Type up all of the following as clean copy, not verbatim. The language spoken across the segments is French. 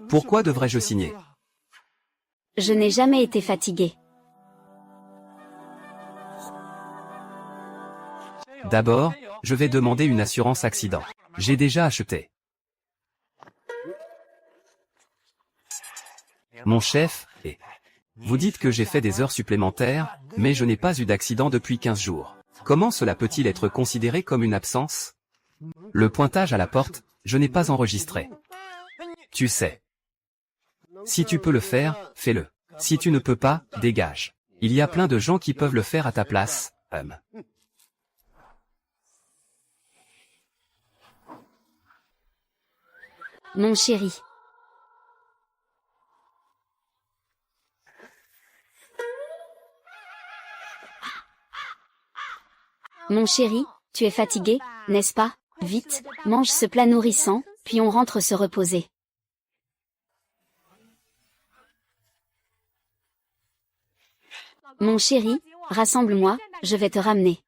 Pourquoi devrais-je signer? Je n'ai jamais été fatigué. D'abord, je vais demander une assurance accident. J'ai déjà acheté. Mon chef, et vous dites que j'ai fait des heures supplémentaires, mais je n'ai pas eu d'accident depuis 15 jours. Comment cela peut-il être considéré comme une absence? Le pointage à la porte, je n'ai pas enregistré. Tu sais. Si tu peux le faire, fais-le. Si tu ne peux pas, dégage. Il y a plein de gens qui peuvent le faire à ta place, Mon chéri. Mon chéri, tu es fatigué, n'est-ce pas? Vite, mange ce plat nourrissant, puis on rentre se reposer. Mon chéri, rassemble-moi, je vais te ramener.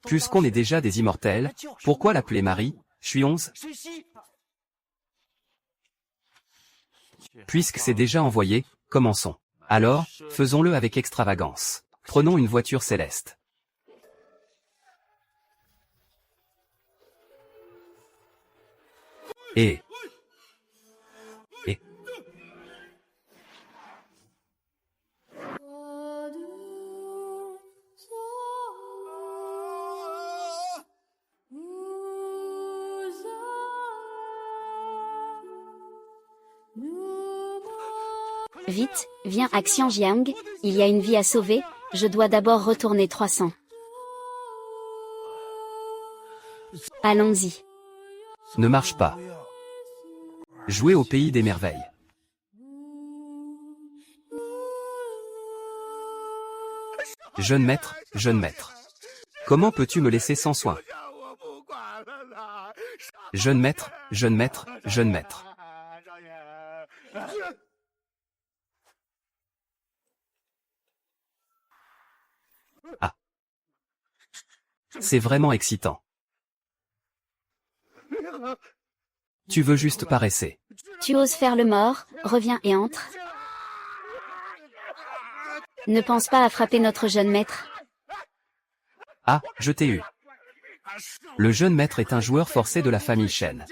Puisqu'on est déjà des immortels, pourquoi l'appeler Marie, Chuionze? Puisque c'est déjà envoyé, commençons. Alors, faisons-le avec extravagance. Prenons une voiture céleste. Et... Vite, viens à Xianjiang, il y a une vie à sauver, je dois d'abord retourner 300. Allons-y. Ne marche pas. Jouer au pays des merveilles. Jeune maître. Comment peux-tu me laisser sans soin? Jeune maître. Ah. C'est vraiment excitant. Tu veux juste paresser. Tu oses faire le mort, reviens et entre. Ne pense pas à frapper notre jeune maître. Ah, je t'ai eu. Le jeune maître est un joueur forcé de la famille Shen.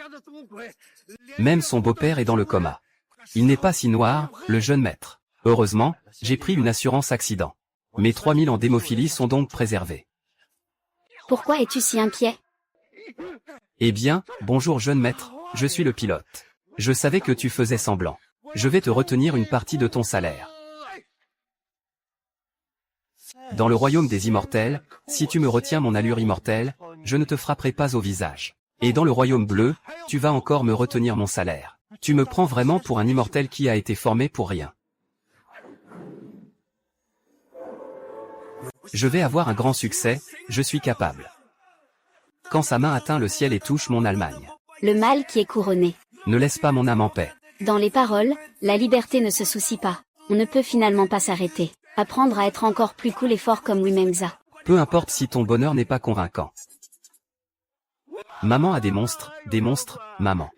Même son beau-père est dans le coma. Il n'est pas si noir, le jeune maître. Heureusement, j'ai pris une assurance accident. Mes 3000 en démophilie sont donc préservés. Pourquoi es-tu si inquiet? Eh bien, bonjour jeune maître, je suis le pilote. Je savais que tu faisais semblant. Je vais te retenir une partie de ton salaire. Dans le royaume des immortels, si tu me retiens mon allure immortelle, je ne te frapperai pas au visage. Et dans le royaume bleu, tu vas encore me retenir mon salaire. Tu me prends vraiment pour un immortel qui a été formé pour rien. Je vais avoir un grand succès, je suis capable. Quand sa main atteint le ciel et touche mon Allemagne. Le mal qui est couronné. Ne laisse pas mon âme en paix. Dans les paroles, la liberté ne se soucie pas. On ne peut finalement pas s'arrêter. Apprendre à être encore plus cool et fort comme Wimemza. Peu importe si ton bonheur n'est pas convaincant. Maman a des monstres, maman.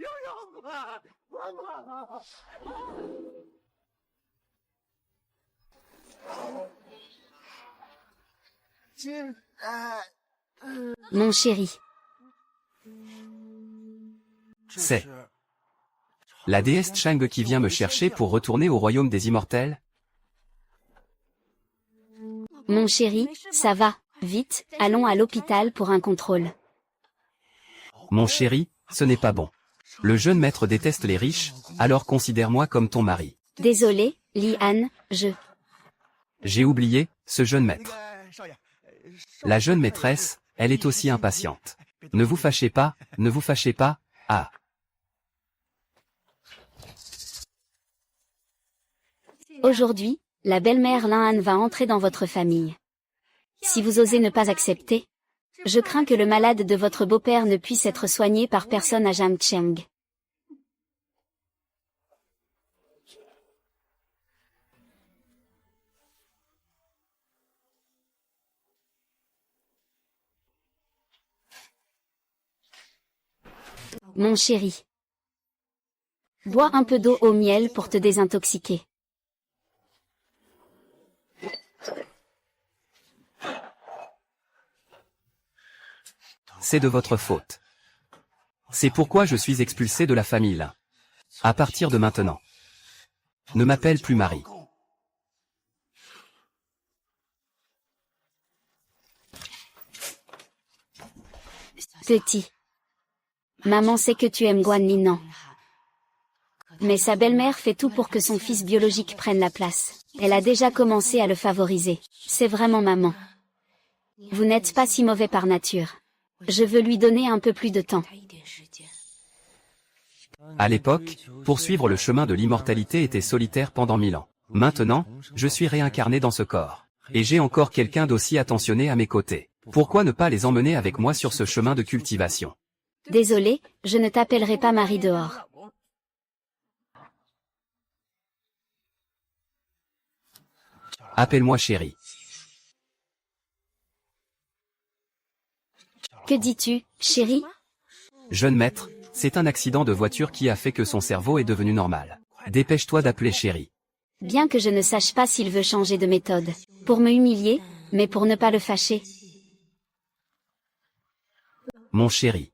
Mon chéri. C'est la déesse Chang qui vient me chercher pour retourner au royaume des immortels? Mon chéri, ça va, vite, allons à l'hôpital pour un contrôle. Mon chéri, ce n'est pas bon. Le jeune maître déteste les riches, alors considère-moi comme ton mari. Désolé, Li-Han, J'ai oublié, ce jeune maître. La jeune maîtresse, elle est aussi impatiente. Ne vous fâchez pas, ah. Aujourd'hui, la belle-mère Lin-Han va entrer dans votre famille. Si vous osez ne pas accepter, je crains que le malade de votre beau-père ne puisse être soigné par personne à Jamcheng. Mon chéri. Bois un peu d'eau au miel pour te désintoxiquer. C'est de votre faute. C'est pourquoi je suis expulsé de la famille Lin. À partir de maintenant. Ne m'appelle plus Marie. Petit. Maman sait que tu aimes Guan Linan. Mais sa belle-mère fait tout pour que son fils biologique prenne la place. Elle a déjà commencé à le favoriser. C'est vraiment maman. Vous n'êtes pas si mauvais par nature. Je veux lui donner un peu plus de temps. À l'époque, poursuivre le chemin de l'immortalité était solitaire pendant 1000 ans. Maintenant, je suis réincarné dans ce corps. Et j'ai encore quelqu'un d'aussi attentionné à mes côtés. Pourquoi ne pas les emmener avec moi sur ce chemin de cultivation? Désolé, je ne t'appellerai pas Marie dehors. Appelle-moi chérie. Que dis-tu, chérie? Jeune maître, c'est un accident de voiture qui a fait que son cerveau est devenu normal. Dépêche-toi d'appeler chérie. Bien que je ne sache pas s'il veut changer de méthode. Pour me humilier, mais pour ne pas le fâcher. Mon chéri.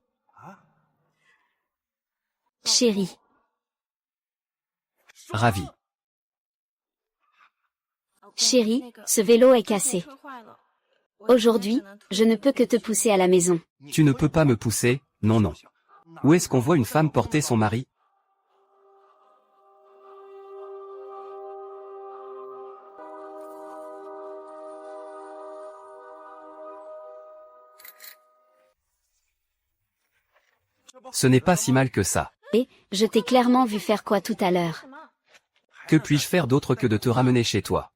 Chérie. Ravi. Chérie, ce vélo est cassé. Aujourd'hui, je ne peux que te pousser à la maison. Tu ne peux pas me pousser, non non. Où est-ce qu'on voit une femme porter son mari? Ce n'est pas si mal que ça. Et, je t'ai clairement vu faire quoi tout à l'heure? Que puis-je faire d'autre que de te ramener chez toi?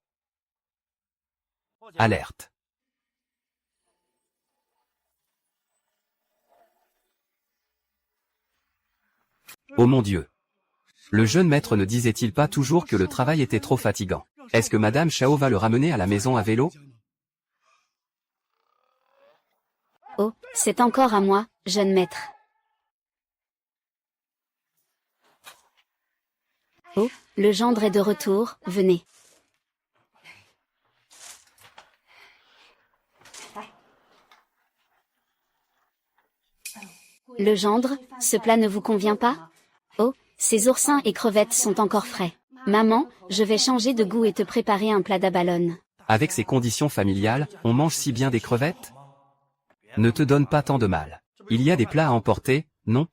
Alerte. Oh mon Dieu. Le jeune maître ne disait-il pas toujours que le travail était trop fatigant? Est-ce que Madame Chao va le ramener à la maison à vélo? Oh, c'est encore à moi, jeune maître. Oh, le gendre est de retour, venez. Le gendre, ce plat ne vous convient pas? Oh, ces oursins et crevettes sont encore frais. Maman, je vais changer de goût et te préparer un plat d'abalone. Avec ces conditions familiales, on mange si bien des crevettes? Ne te donne pas tant de mal. Il y a des plats à emporter, non?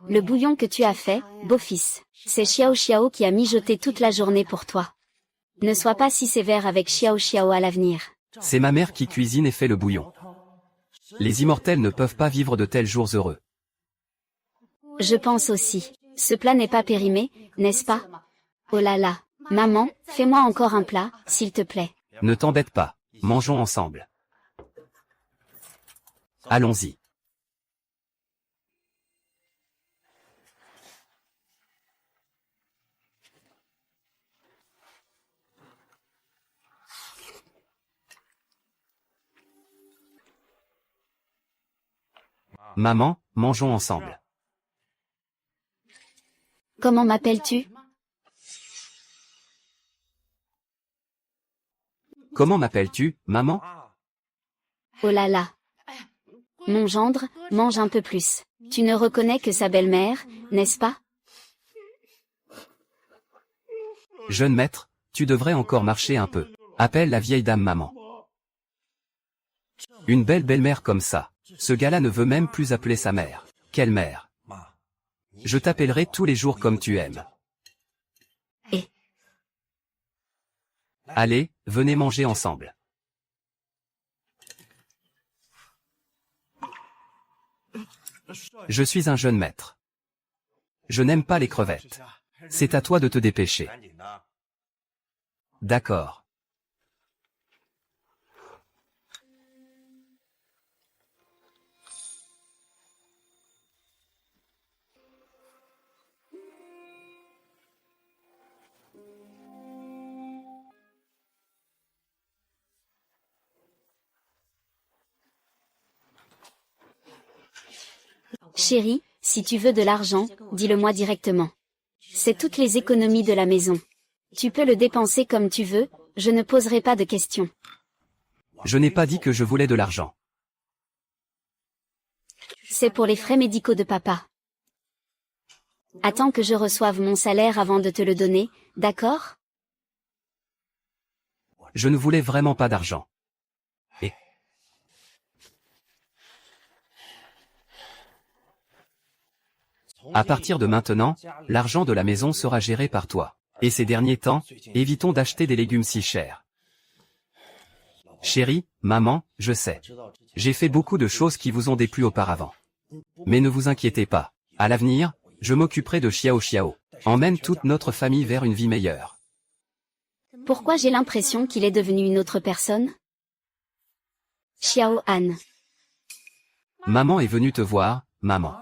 Le bouillon que tu as fait, beau-fils, c'est Xiao Xiao qui a mijoté toute la journée pour toi. Ne sois pas si sévère avec Xiao Xiao à l'avenir. C'est ma mère qui cuisine et fait le bouillon. Les immortels ne peuvent pas vivre de tels jours heureux. Je pense aussi. Ce plat n'est pas périmé, n'est-ce pas? Oh là là. Maman, fais-moi encore un plat, s'il te plaît. Ne t'embête pas. Mangeons ensemble. Allons-y. Maman, mangeons ensemble. Comment m'appelles-tu? Comment m'appelles-tu, maman? Oh là là. Mon gendre, mange un peu plus. Tu ne reconnais que sa belle-mère, n'est-ce pas? Jeune maître, tu devrais encore marcher un peu. Appelle la vieille dame maman. Une belle belle-mère comme ça. Ce gars-là ne veut même plus appeler sa mère. Quelle mère? Je t'appellerai tous les jours comme tu aimes. Et Allez, venez manger ensemble. Je suis un jeune maître. Je n'aime pas les crevettes. C'est à toi de te dépêcher. D'accord. Chérie, si tu veux de l'argent, dis-le-moi directement. C'est toutes les économies de la maison. Tu peux le dépenser comme tu veux, je ne poserai pas de questions. Je n'ai pas dit que je voulais de l'argent. C'est pour les frais médicaux de papa. Attends que je reçoive mon salaire avant de te le donner, d'accord? Je ne voulais vraiment pas d'argent. Et à partir de maintenant, l'argent de la maison sera géré par toi. Et ces derniers temps, évitons d'acheter des légumes si chers. Chérie, maman, je sais. J'ai fait beaucoup de choses qui vous ont déplu auparavant. Mais ne vous inquiétez pas. À l'avenir, je m'occuperai de Xiao Xiao. Emmène toute notre famille vers une vie meilleure. Pourquoi j'ai l'impression qu'il est devenu une autre personne? Xiao Han. Maman est venue te voir, maman.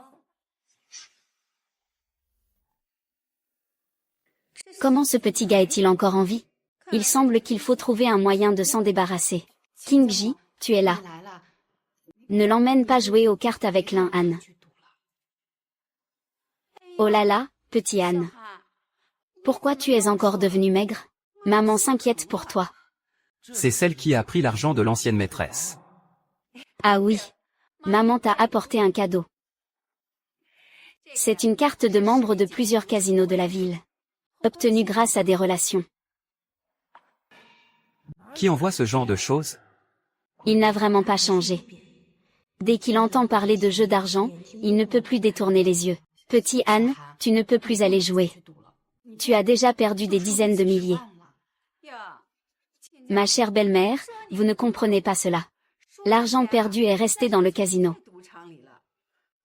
Comment ce petit gars est-il encore en vie? Il semble qu'il faut trouver un moyen de s'en débarrasser. Kingji, tu es là. Ne l'emmène pas jouer aux cartes avec Lin Han. Oh là là, petit Han. Pourquoi tu es encore devenu maigre? Maman s'inquiète pour toi. C'est celle qui a pris l'argent de l'ancienne maîtresse. Ah oui. Maman t'a apporté un cadeau. C'est une carte de membre de plusieurs casinos de la ville. Obtenue grâce à des relations. Qui envoie ce genre de choses? Il n'a vraiment pas changé. Dès qu'il entend parler de jeux d'argent, il ne peut plus détourner les yeux. Petit Han, tu ne peux plus aller jouer. Tu as déjà perdu des dizaines de milliers. Ma chère belle-mère, vous ne comprenez pas cela. L'argent perdu est resté dans le casino.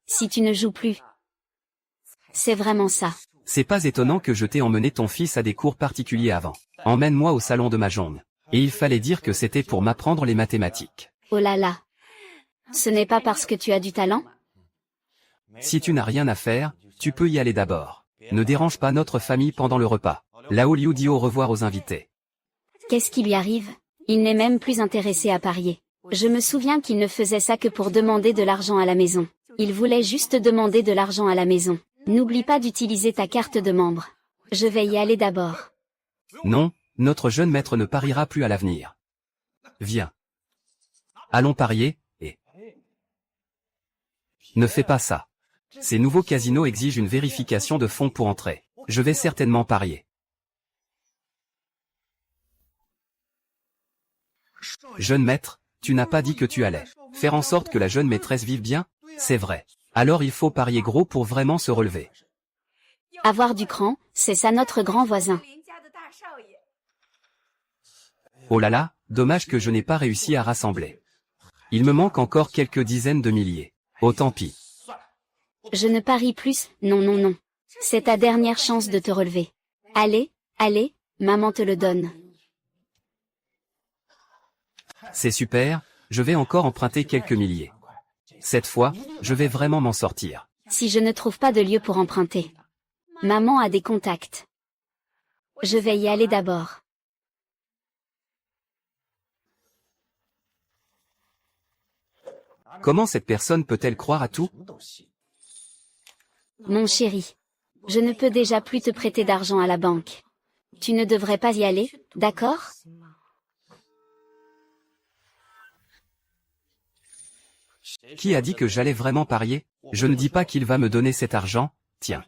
Si tu ne joues plus. C'est vraiment ça. C'est pas étonnant que je t'ai emmené ton fils à des cours particuliers avant. Emmène-moi au salon de Mahjong. Et il fallait dire que c'était pour m'apprendre les mathématiques. Oh là là. Ce n'est pas parce que tu as du talent? Si tu n'as rien à faire, tu peux y aller d'abord. Ne dérange pas notre famille pendant le repas. Lao Liu dit au revoir aux invités. Qu'est-ce qui lui arrive? Il n'est même plus intéressé à parier. Je me souviens qu'il ne faisait ça que pour demander de l'argent à la maison. Il voulait juste demander de l'argent à la maison. N'oublie pas d'utiliser ta carte de membre. Je vais y aller d'abord. Non, notre jeune maître ne pariera plus à l'avenir. Viens. Allons parier, et... Ne fais pas ça. Ces nouveaux casinos exigent une vérification de fonds pour entrer. Je vais certainement parier. Jeune maître, tu n'as pas dit que tu allais faire en sorte que la jeune maîtresse vive bien? C'est vrai. Alors il faut parier gros pour vraiment se relever. Avoir du cran, c'est ça notre grand voisin. Oh là là, dommage que je n'ai pas réussi à rassembler. Il me manque encore quelques dizaines de milliers. Oh tant pis. Je ne parie plus, non non non. C'est ta dernière chance de te relever. Allez, allez, maman te le donne. C'est super, je vais encore emprunter quelques milliers. Cette fois, je vais vraiment m'en sortir. Si je ne trouve pas de lieu pour emprunter. Maman a des contacts. Je vais y aller d'abord. Comment cette personne peut-elle croire à tout? Mon chéri. Je ne peux déjà plus te prêter d'argent à la banque. Tu ne devrais pas y aller, d'accord? Qui a dit que j'allais vraiment parier? Je ne dis pas qu'il va me donner cet argent, tiens.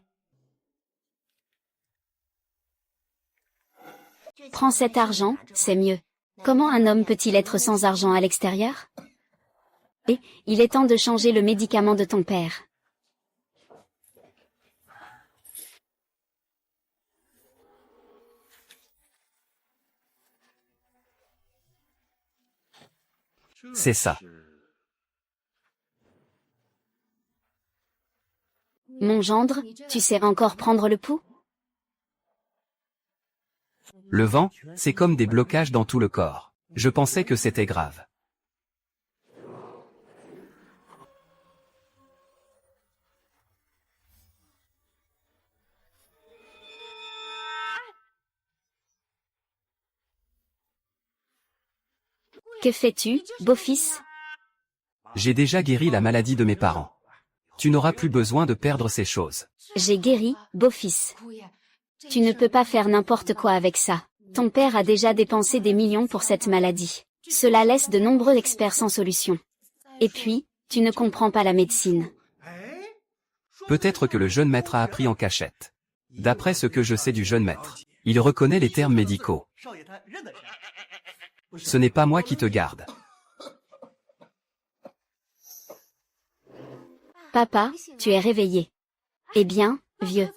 Prends cet argent, c'est mieux. Comment un homme peut-il être sans argent à l'extérieur? Et, il est temps de changer le médicament de ton père. C'est ça. Mon gendre, tu sais encore prendre le pouls? Le vent, c'est comme des blocages dans tout le corps. Je pensais que c'était grave. Que fais-tu, beau-fils? J'ai déjà guéri la maladie de mes parents. Tu n'auras plus besoin de perdre ces choses. J'ai guéri, beau-fils. Tu ne peux pas faire n'importe quoi avec ça. Ton père a déjà dépensé des millions pour cette maladie. Cela laisse de nombreux experts sans solution. Et puis, tu ne comprends pas la médecine. Peut-être que le jeune maître a appris en cachette. D'après ce que je sais du jeune maître, il reconnaît les termes médicaux. Ce n'est pas moi qui te garde. Papa, tu es réveillé. Eh bien, vieux.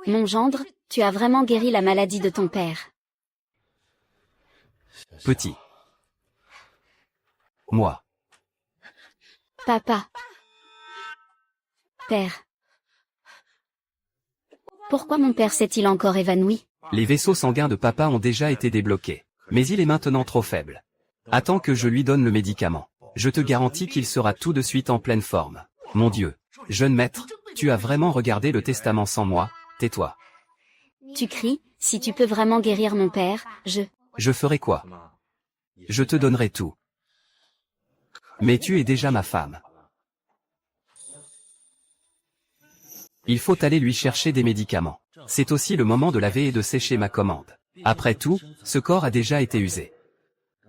Mon gendre, tu as vraiment guéri la maladie de ton père. Petit. Moi. Papa. Père. Pourquoi mon père s'est-il encore évanoui? Les vaisseaux sanguins de papa ont déjà été débloqués. Mais il est maintenant trop faible. Attends que je lui donne le médicament. Je te garantis qu'il sera tout de suite en pleine forme. Mon Dieu. Jeune maître, tu as vraiment regardé le testament sans moi, tais-toi. Tu cries, si tu peux vraiment guérir mon père, Je ferai quoi? Je te donnerai tout. Mais tu es déjà ma femme. Il faut aller lui chercher des médicaments. C'est aussi le moment de laver et de sécher ma commande. Après tout, ce corps a déjà été usé.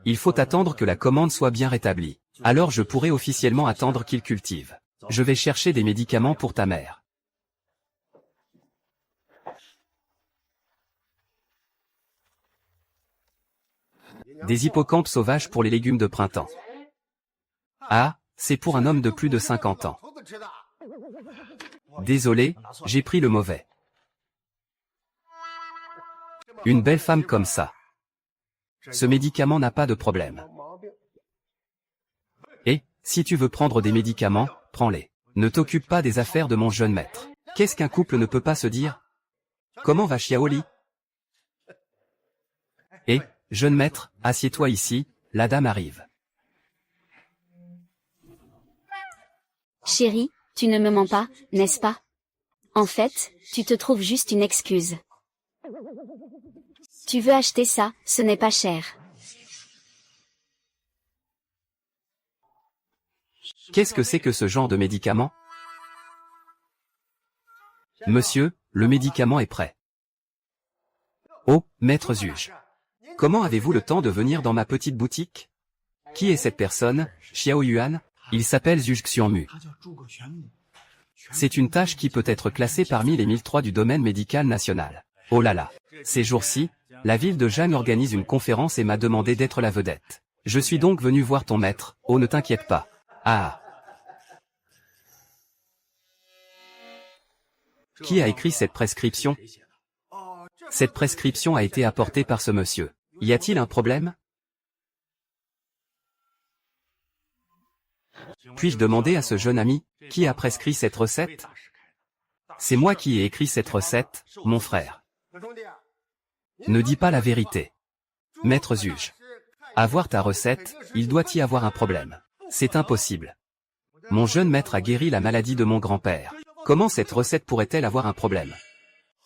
Il faut attendre que la commande soit bien rétablie. Alors je pourrai officiellement attendre qu'il cultive. Je vais chercher des médicaments pour ta mère. Des hippocampes sauvages pour les légumes de printemps. Ah, c'est pour un homme de plus de 50 ans. Désolé, j'ai pris le mauvais. Une belle femme comme ça. Ce médicament n'a pas de problème. Et, si tu veux prendre des médicaments, prends-les. Ne t'occupe pas des affaires de mon jeune maître. Qu'est-ce qu'un couple ne peut pas se dire? Comment va Xiaoli? Et, jeune maître, assieds-toi ici, la dame arrive. Chérie, tu ne me mens pas, n'est-ce pas? En fait, tu te trouves juste une excuse. Tu veux acheter ça, ce n'est pas cher. Qu'est-ce que c'est que ce genre de médicament? Monsieur, le médicament est prêt. Oh, maître Zuge. Comment avez-vous le temps de venir dans ma petite boutique? Qui est cette personne, Xiao Yuan? Il s'appelle Zhuge Xiongmu. C'est une tâche qui peut être classée parmi les 1003 du domaine médical national. Oh là là. Ces jours-ci, la ville de Zhang organise une conférence et m'a demandé d'être la vedette. Je suis donc venu voir ton maître. Oh, ne t'inquiète pas. Ah. Qui a écrit cette prescription? Cette prescription a été apportée par ce monsieur. Y a-t-il un problème? Puis-je demander à ce jeune ami, qui a prescrit cette recette? C'est moi qui ai écrit cette recette, mon frère. Ne dis pas la vérité. Maître Zuge. Avoir ta recette, il doit y avoir un problème. C'est impossible. Mon jeune maître a guéri la maladie de mon grand-père. Comment cette recette pourrait-elle avoir un problème?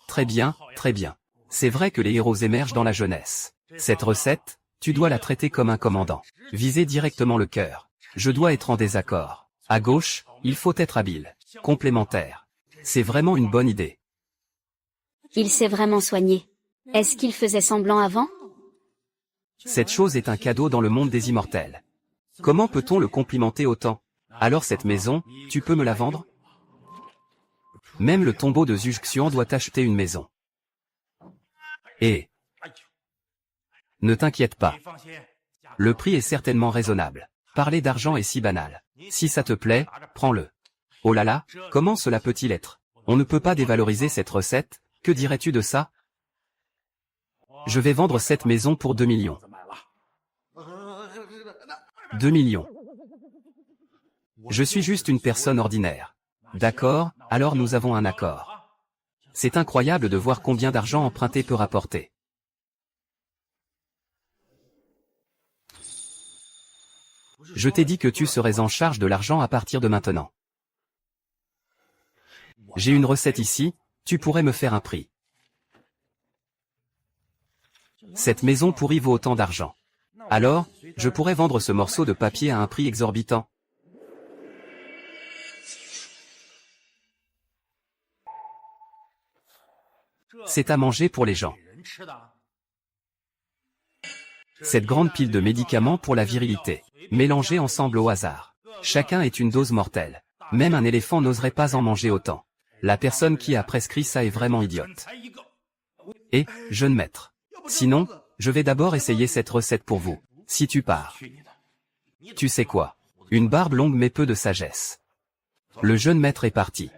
Très bien, très bien. C'est vrai que les héros émergent dans la jeunesse. Cette recette, tu dois la traiter comme un commandant. Viser directement le cœur. Je dois être en désaccord. À gauche, il faut être habile. Complémentaire. C'est vraiment une bonne idée. Il s'est vraiment soigné. Est-ce qu'il faisait semblant avant? Cette chose est un cadeau dans le monde des immortels. Comment peut-on le complimenter autant? Alors cette maison, tu peux me la vendre? Même le tombeau de Zhuge Xiong doit acheter une maison. Et ne t'inquiète pas. Le prix est certainement raisonnable. Parler d'argent est si banal. Si ça te plaît, prends-le. Oh là là, comment cela peut-il être? On ne peut pas dévaloriser cette recette, que dirais-tu de ça? Je vais vendre cette maison pour 2 millions. 2 millions. Je suis juste une personne ordinaire. D'accord, alors nous avons un accord. C'est incroyable de voir combien d'argent emprunté peut rapporter. Je t'ai dit que tu serais en charge de l'argent à partir de maintenant. J'ai une recette ici, tu pourrais me faire un prix. Cette maison pourrie vaut autant d'argent. Alors, je pourrais vendre ce morceau de papier à un prix exorbitant. C'est à manger pour les gens. Cette grande pile de médicaments pour la virilité, mélangés ensemble au hasard. Chacun est une dose mortelle. Même un éléphant n'oserait pas en manger autant. La personne qui a prescrit ça est vraiment idiote. Et, jeune maître. Sinon, je vais d'abord essayer cette recette pour vous. Si tu pars. Tu sais quoi? Une barbe longue mais peu de sagesse. Le jeune maître est parti.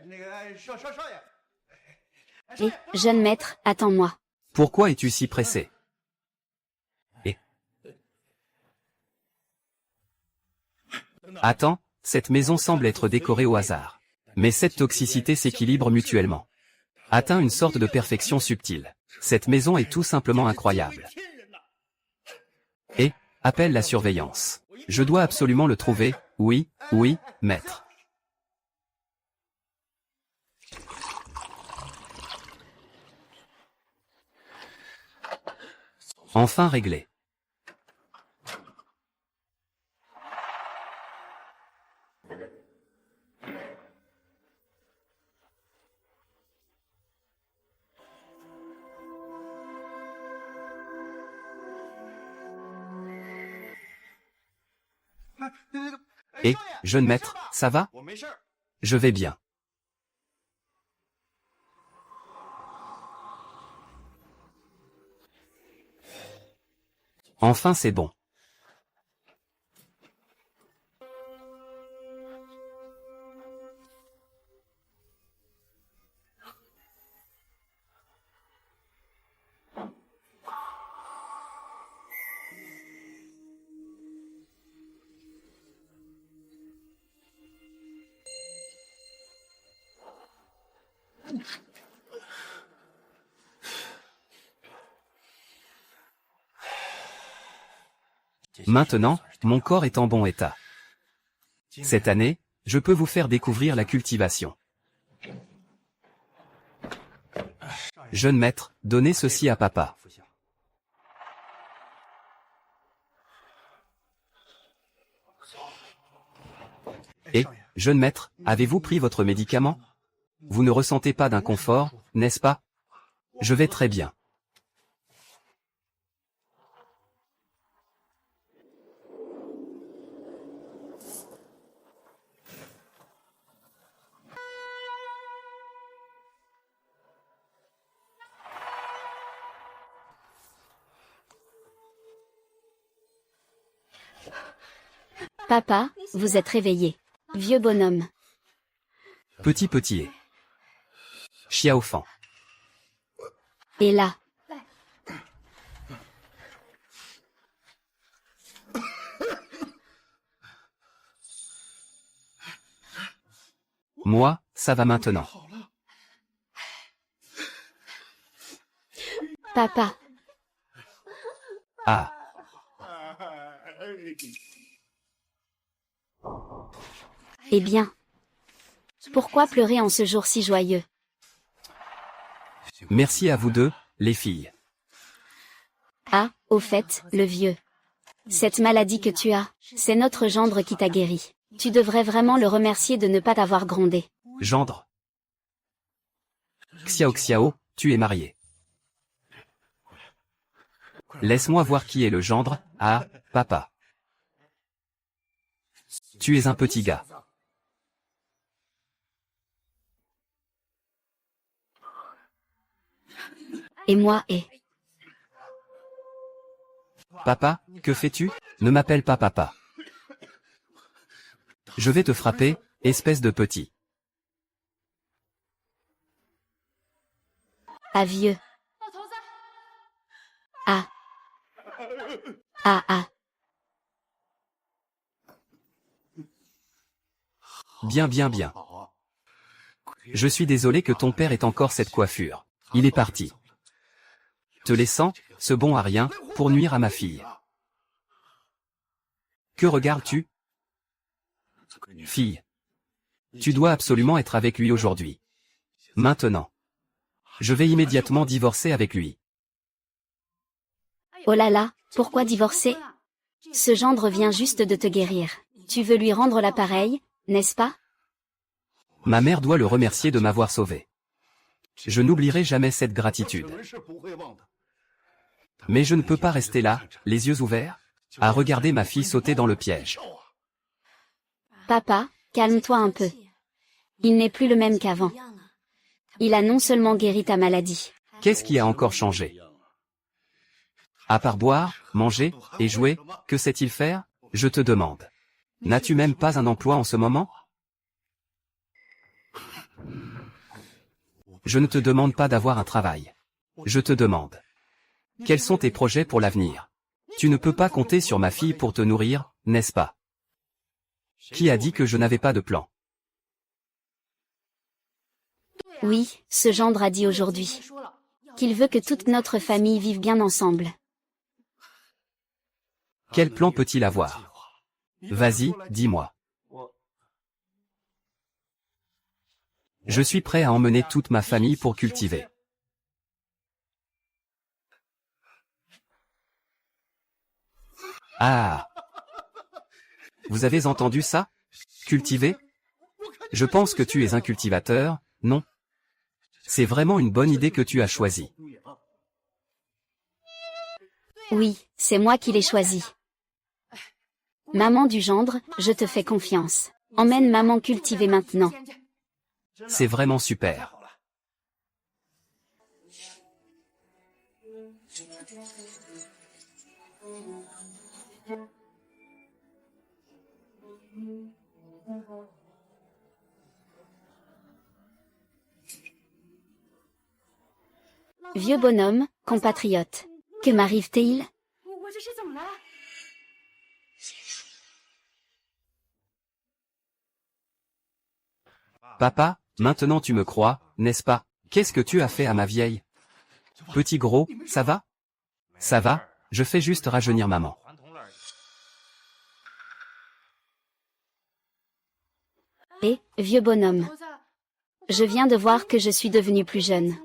Et, jeune maître, attends-moi. Pourquoi es-tu si pressé? Et attends, cette maison semble être décorée au hasard. Mais cette toxicité s'équilibre mutuellement. Atteint une sorte de perfection subtile. Cette maison est tout simplement incroyable. Et, appelle la surveillance. Je dois absolument le trouver, oui, oui, maître. Enfin réglé. Et, jeune maître, ça va? Je vais bien. Enfin c'est bon. Maintenant, mon corps est en bon état. Cette année, je peux vous faire découvrir la cultivation. Jeune maître, donnez ceci à papa. Et, jeune maître, avez-vous pris votre médicament? Vous ne ressentez pas d'inconfort, n'est-ce pas? Je vais très bien. Papa, vous êtes réveillé. Vieux bonhomme. Petit petit. Xiao Fan. Et là. Moi, ça va maintenant. Papa. Ah. Eh bien. Pourquoi pleurer en ce jour si joyeux? Merci à vous deux, les filles. Ah, au fait, le vieux. Cette maladie que tu as, c'est notre gendre qui t'a guéri. Tu devrais vraiment le remercier de ne pas t'avoir grondé. Gendre. Xiao Xiao, tu es marié. Laisse-moi voir qui est le gendre. Ah, papa. Tu es un petit gars. Et moi et... Papa, que fais-tu? Ne m'appelle pas papa. Je vais te frapper, espèce de petit. Ah vieux. Ah. Ah ah. Bien bien bien. Je suis désolé que ton père ait encore cette coiffure. Il est parti. Te laissant, ce bon à rien, pour nuire à ma fille. Que regardes-tu? Fille. Tu dois absolument être avec lui aujourd'hui. Maintenant. Je vais immédiatement divorcer avec lui. Oh là là, pourquoi divorcer? Ce gendre vient juste de te guérir. Tu veux lui rendre l'appareil, n'est-ce pas? Ma mère doit le remercier de m'avoir sauvé. Je n'oublierai jamais cette gratitude. Mais je ne peux pas rester là, les yeux ouverts, à regarder ma fille sauter dans le piège. Papa, calme-toi un peu. Il n'est plus le même qu'avant. Il a non seulement guéri ta maladie. Qu'est-ce qui a encore changé? À part boire, manger, et jouer, que sait-il faire? Je te demande. N'as-tu même pas un emploi en ce moment? Je ne te demande pas d'avoir un travail. Je te demande. Quels sont tes projets pour l'avenir? Tu ne peux pas compter sur ma fille pour te nourrir, n'est-ce pas? Qui a dit que je n'avais pas de plan? Oui, ce gendre a dit aujourd'hui qu'il veut que toute notre famille vive bien ensemble. Quel plan peut-il avoir? Vas-y, dis-moi. Je suis prêt à emmener toute ma famille pour cultiver. Ah! Vous avez entendu ça? Cultiver? Je pense que tu es un cultivateur, non? C'est vraiment une bonne idée que tu as choisie. Oui, c'est moi qui l'ai choisi. Maman du gendre, je te fais confiance. Emmène maman cultiver maintenant. C'est vraiment super. Vieux bonhomme, compatriote. Que m'arrive-t-il? Papa, maintenant tu me crois, n'est-ce pas? Qu'est-ce que tu as fait à ma vieille? Petit gros, ça va? Ça va, je fais juste rajeunir maman. Vieux bonhomme. Je viens de voir que je suis devenu plus jeune.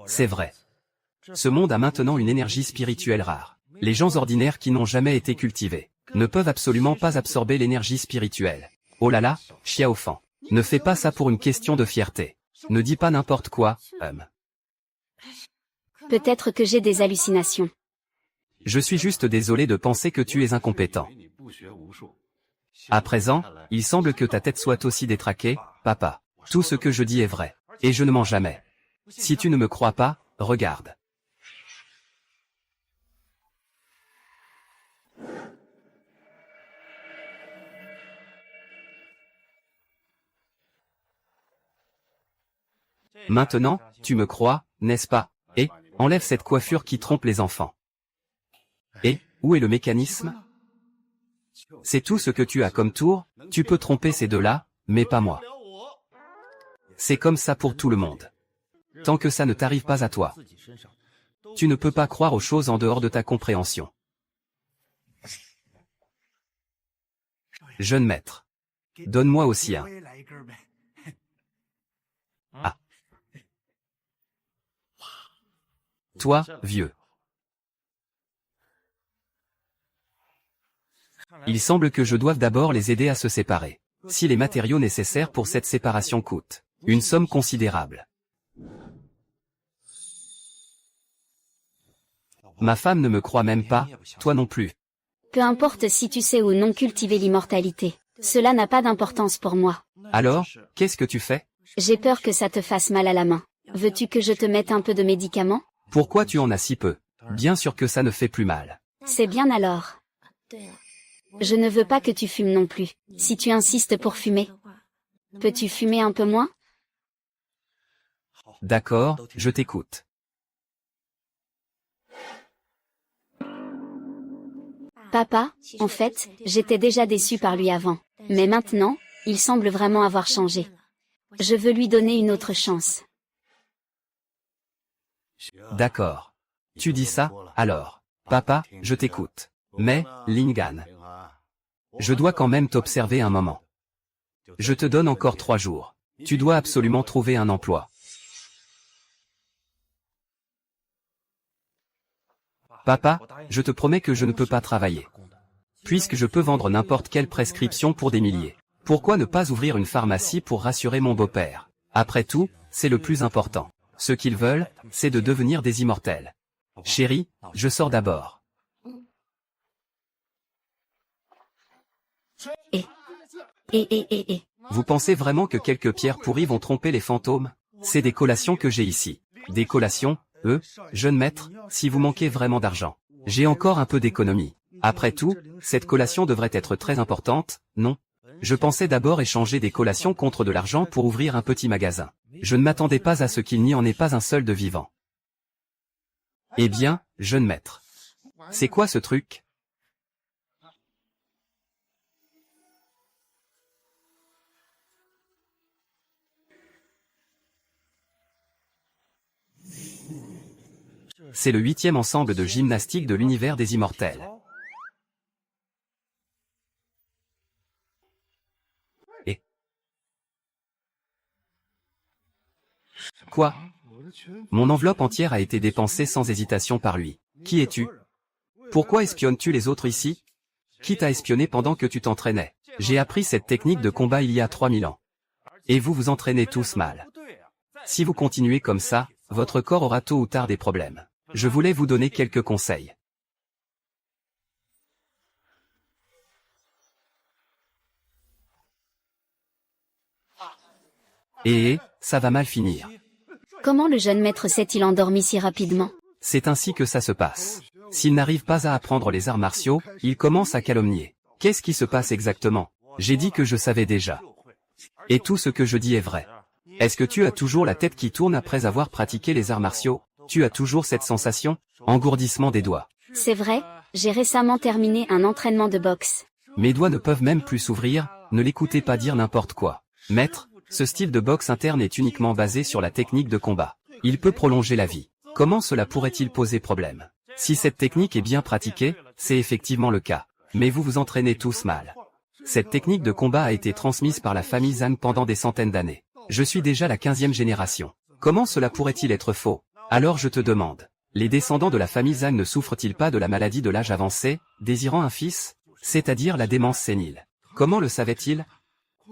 C'est vrai. Ce monde a maintenant une énergie spirituelle rare. Les gens ordinaires qui n'ont jamais été cultivés ne peuvent absolument pas absorber l'énergie spirituelle. Oh là là, Xiaofan. Ne fais pas ça pour une question de fierté. Ne dis pas n'importe quoi, Peut-être que j'ai des hallucinations. Je suis juste désolé de penser que tu es incompétent. À présent, il semble que ta tête soit aussi détraquée, papa. Tout ce que je dis est vrai. Et je ne mens jamais. Si tu ne me crois pas, regarde. Maintenant, tu me crois, n'est-ce pas? Et, enlève cette coiffure qui trompe les enfants. Et, où est le mécanisme? C'est tout ce que tu as comme tour, tu peux tromper ces deux-là, mais pas moi. C'est comme ça pour tout le monde. Tant que ça ne t'arrive pas à toi. Tu ne peux pas croire aux choses en dehors de ta compréhension. Jeune maître. Donne-moi aussi un. Ah. Toi, vieux. Il semble que je doive d'abord les aider à se séparer. Si les matériaux nécessaires pour cette séparation coûtent une somme considérable. Ma femme ne me croit même pas, toi non plus. Peu importe si tu sais ou non cultiver l'immortalité. Cela n'a pas d'importance pour moi. Alors, qu'est-ce que tu fais? J'ai peur que ça te fasse mal à la main. Veux-tu que je te mette un peu de médicaments? Pourquoi tu en as si peu? Bien sûr que ça ne fait plus mal. C'est bien alors. Je ne veux pas que tu fumes non plus. Si tu insistes pour fumer, peux-tu fumer un peu moins? D'accord, je t'écoute. Papa, en fait, j'étais déjà déçue par lui avant. Mais maintenant, il semble vraiment avoir changé. Je veux lui donner une autre chance. D'accord. Tu dis ça, alors. Papa, je t'écoute. Mais, Lingan. Je dois quand même t'observer un moment. Je te donne encore 3 jours. Tu dois absolument trouver un emploi. Papa, je te promets que je ne peux pas travailler. Puisque je peux vendre n'importe quelle prescription pour des milliers. Pourquoi ne pas ouvrir une pharmacie pour rassurer mon beau-père? Après tout, c'est le plus important. Ce qu'ils veulent, c'est de devenir des immortels. Chérie, je sors d'abord. Vous pensez vraiment que quelques pierres pourries vont tromper les fantômes? C'est des collations que j'ai ici. Des collations, jeune maître, si vous manquez vraiment d'argent. J'ai encore un peu d'économie. Après tout, cette collation devrait être très importante, non? Je pensais d'abord échanger des collations contre de l'argent pour ouvrir un petit magasin. Je ne m'attendais pas à ce qu'il n'y en ait pas un seul de vivant. Eh bien, jeune maître. C'est quoi ce truc? C'est le 8e ensemble de gymnastique de l'univers des immortels. Et quoi? Mon enveloppe entière a été dépensée sans hésitation par lui. Qui es-tu? Pourquoi espionnes-tu les autres ici? Qui t'a espionné pendant que tu t'entraînais? J'ai appris cette technique de combat il y a 3000 ans. Et vous vous entraînez tous mal. Si vous continuez comme ça, votre corps aura tôt ou tard des problèmes. Je voulais vous donner quelques conseils. Et ça va mal finir. Comment le jeune maître s'est-il endormi si rapidement? C'est ainsi que ça se passe. S'il n'arrive pas à apprendre les arts martiaux, il commence à calomnier. Qu'est-ce qui se passe exactement? J'ai dit que je savais déjà. Et tout ce que je dis est vrai. Est-ce que tu as toujours la tête qui tourne après avoir pratiqué les arts martiaux? Tu as toujours cette sensation? Engourdissement des doigts. C'est vrai, j'ai récemment terminé un entraînement de boxe. Mes doigts ne peuvent même plus s'ouvrir, ne l'écoutez pas dire n'importe quoi. Maître, ce style de boxe interne est uniquement basé sur la technique de combat. Il peut prolonger la vie. Comment cela pourrait-il poser problème? Si cette technique est bien pratiquée, c'est effectivement le cas. Mais vous vous entraînez tous mal. Cette technique de combat a été transmise par la famille Zhang pendant des centaines d'années. Je suis déjà la 15e génération. Comment cela pourrait-il être faux? Alors je te demande, les descendants de la famille Zhang ne souffrent-ils pas de la maladie de l'âge avancé, désirant un fils, c'est-à-dire la démence sénile? Comment le savaient-ils?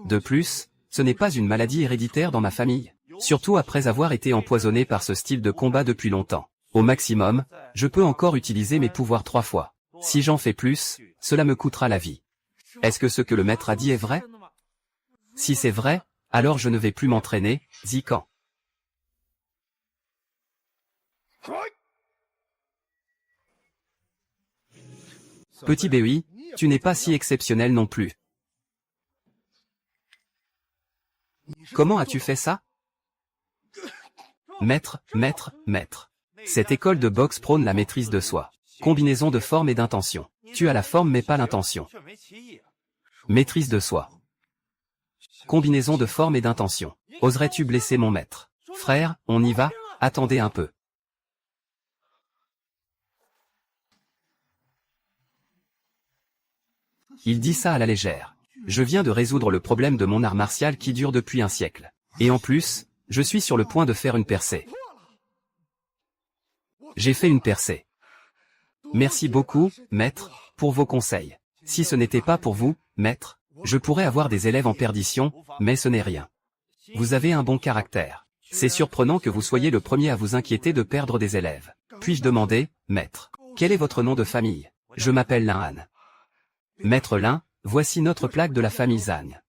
De plus, ce n'est pas une maladie héréditaire dans ma famille, surtout après avoir été empoisonné par ce style de combat depuis longtemps. Au maximum, je peux encore utiliser mes pouvoirs 3 fois. Si j'en fais plus, cela me coûtera la vie. Est-ce que ce que le maître a dit est vrai? Si c'est vrai, alors je ne vais plus m'entraîner, Zikan. Petit Béui, tu n'es pas si exceptionnel non plus. Comment as-tu fait ça? Maître. Cette école de boxe prône la maîtrise de soi. Combinaison de forme et d'intention. Tu as la forme mais pas l'intention. Maîtrise de soi. Combinaison de forme et d'intention. Oserais-tu blesser mon maître? Frère, on y va, attendez un peu. Il dit ça à la légère. Je viens de résoudre le problème de mon art martial qui dure depuis un siècle. Et en plus, je suis sur le point de faire une percée. J'ai fait une percée. Merci beaucoup, maître, pour vos conseils. Si ce n'était pas pour vous, maître, je pourrais avoir des élèves en perdition, mais ce n'est rien. Vous avez un bon caractère. C'est surprenant que vous soyez le premier à vous inquiéter de perdre des élèves. Puis-je demander, maître, quel est votre nom de famille? Je m'appelle Lin Han. Maître Lin, voici notre plaque de la famille Zhang.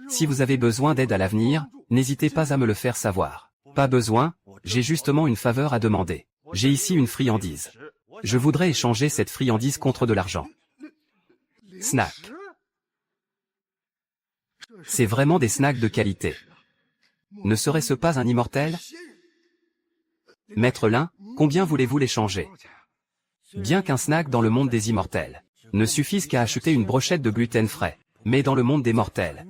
Si vous avez besoin d'aide à l'avenir, n'hésitez pas à me le faire savoir. Pas besoin, j'ai justement une faveur à demander. J'ai ici une friandise. Je voudrais échanger cette friandise contre de l'argent. Snack. C'est vraiment des snacks de qualité. Ne serait-ce pas un immortel? Maître Lin, combien voulez-vous l'échanger? Bien qu'un snack dans le monde des immortels ne suffise qu'à acheter une brochette de gluten frais, mais dans le monde des mortels.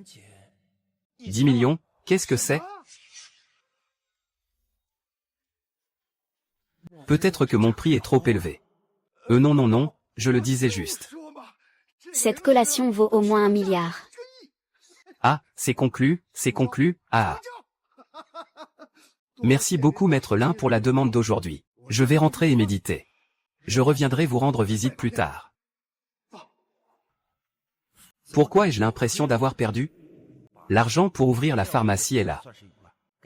10 millions, qu'est-ce que c'est? Peut-être que mon prix est trop élevé. Non, je le disais juste. Cette collation vaut au moins 1 milliard. Ah, c'est conclu, ah. Merci beaucoup Maître Lin pour la demande d'aujourd'hui. Je vais rentrer et méditer. Je reviendrai vous rendre visite plus tard. Pourquoi ai-je l'impression d'avoir perdu? L'argent pour ouvrir la pharmacie est là.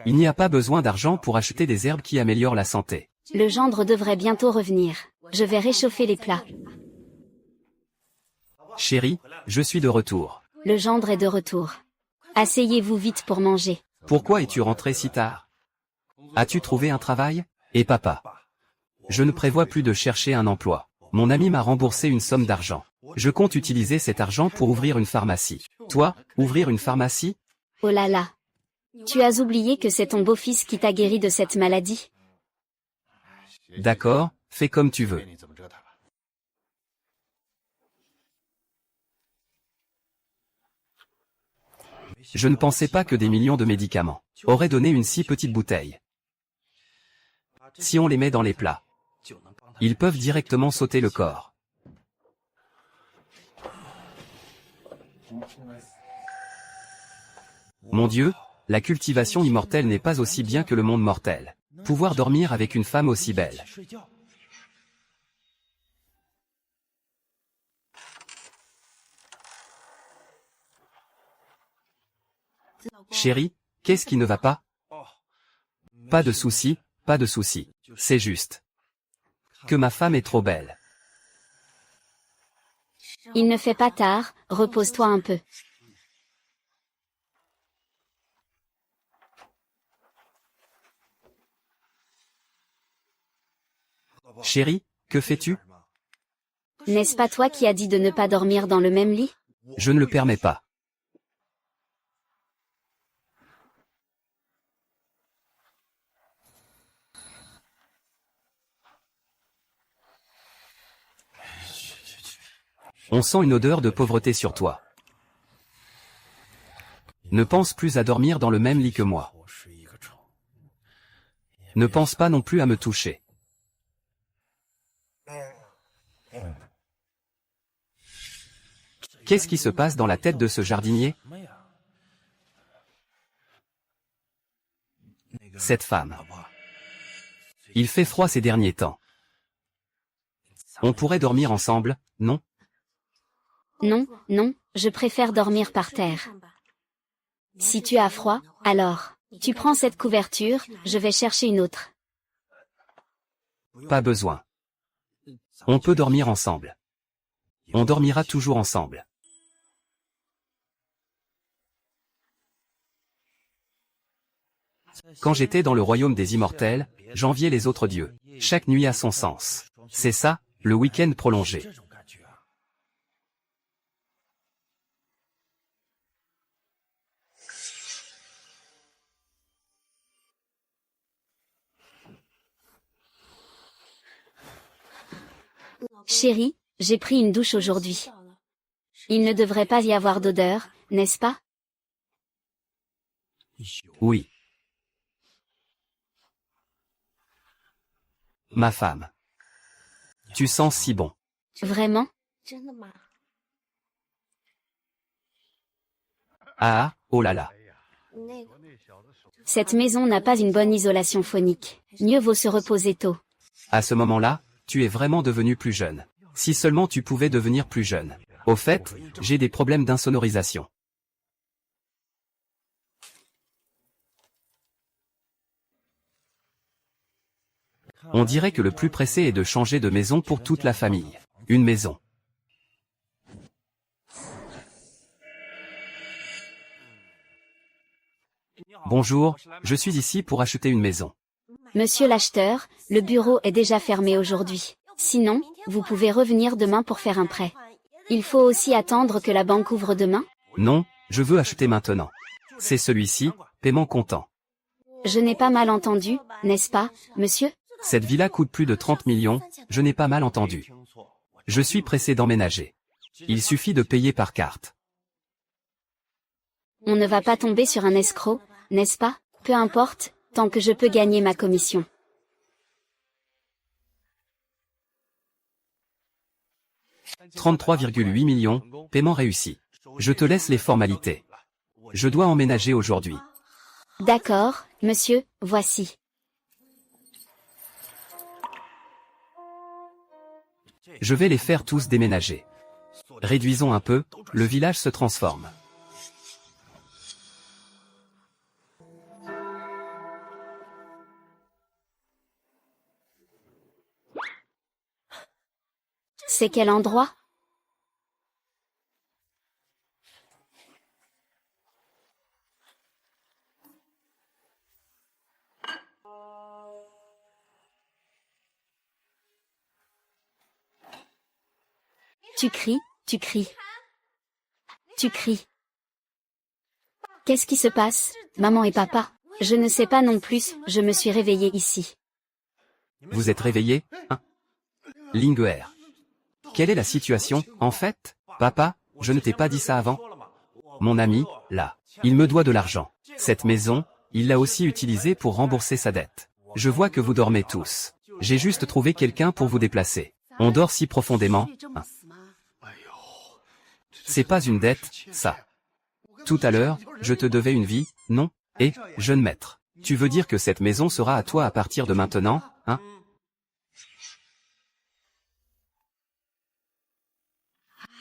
Il n'y a pas besoin d'argent pour acheter des herbes qui améliorent la santé. Le gendre devrait bientôt revenir. Je vais réchauffer les plats. Chérie, je suis de retour. Le gendre est de retour. Asseyez-vous vite pour manger. Pourquoi es-tu rentré si tard? As-tu trouvé un travail? Et papa? Je ne prévois plus de chercher un emploi. Mon ami m'a remboursé une somme d'argent. Je compte utiliser cet argent pour ouvrir une pharmacie. Toi, ouvrir une pharmacie? Oh là là. Tu as oublié que c'est ton beau-fils qui t'a guéri de cette maladie? D'accord, fais comme tu veux. Je ne pensais pas que des millions de médicaments auraient donné une si petite bouteille. Si on les met dans les plats, ils peuvent directement sauter le corps. Mon Dieu, la cultivation immortelle n'est pas aussi bien que le monde mortel. Pouvoir dormir avec une femme aussi belle. Chérie, qu'est-ce qui ne va pas? Pas de souci, pas de souci. C'est juste que ma femme est trop belle. Il ne fait pas tard, repose-toi un peu. Chérie, que fais-tu? N'est-ce pas toi qui as dit de ne pas dormir dans le même lit? Je ne le permets pas. On sent une odeur de pauvreté sur toi. Ne pense plus à dormir dans le même lit que moi. Ne pense pas non plus à me toucher. Qu'est-ce qui se passe dans la tête de ce jardinier? Cette femme. Il fait froid ces derniers temps. On pourrait dormir ensemble, non? Non, non, je préfère dormir par terre. Si tu as froid, alors, tu prends cette couverture, je vais chercher une autre. Pas besoin. On peut dormir ensemble. On dormira toujours ensemble. Quand j'étais dans le royaume des immortels, j'enviais les autres dieux. Chaque nuit a son sens. C'est ça, le week-end prolongé. Chérie, j'ai pris une douche aujourd'hui. Il ne devrait pas y avoir d'odeur, n'est-ce pas? Oui. Ma femme. Tu sens si bon. Vraiment? Ah, oh là là. Cette maison n'a pas une bonne isolation phonique. Mieux vaut se reposer tôt. À ce moment-là, tu es vraiment devenu plus jeune. Si seulement tu pouvais devenir plus jeune. Au fait, j'ai des problèmes d'insonorisation. On dirait que le plus pressé est de changer de maison pour toute la famille. Une maison. Bonjour, je suis ici pour acheter une maison. Monsieur l'acheteur, le bureau est déjà fermé aujourd'hui. Sinon, vous pouvez revenir demain pour faire un prêt. Il faut aussi attendre que la banque ouvre demain? Non, je veux acheter maintenant. C'est celui-ci, paiement comptant. Je n'ai pas mal entendu, n'est-ce pas, monsieur? Cette villa coûte plus de 30 millions, je n'ai pas mal entendu. Je suis pressé d'emménager. Il suffit de payer par carte. On ne va pas tomber sur un escroc, n'est-ce pas? Peu importe, tant que je peux gagner ma commission. « 33,8 millions, paiement réussi. Je te laisse les formalités. Je dois emménager aujourd'hui. » D'accord, monsieur, voici. Je vais les faire tous déménager. Réduisons un peu, le village se transforme. C'est quel endroit? Tu cries, tu cries. Tu cries. Qu'est-ce qui se passe, maman et papa? Je ne sais pas non plus, je me suis réveillée ici. Vous êtes réveillé, hein? Linguer. Quelle est la situation, en fait? Papa, je ne t'ai pas dit ça avant? Mon ami, là, il me doit de l'argent. Cette maison, il l'a aussi utilisée pour rembourser sa dette. Je vois que vous dormez tous. J'ai juste trouvé quelqu'un pour vous déplacer. On dort si profondément, hein? C'est pas une dette, ça. Tout à l'heure, je te devais une vie, non? Et, jeune maître, tu veux dire que cette maison sera à toi à partir de maintenant, hein?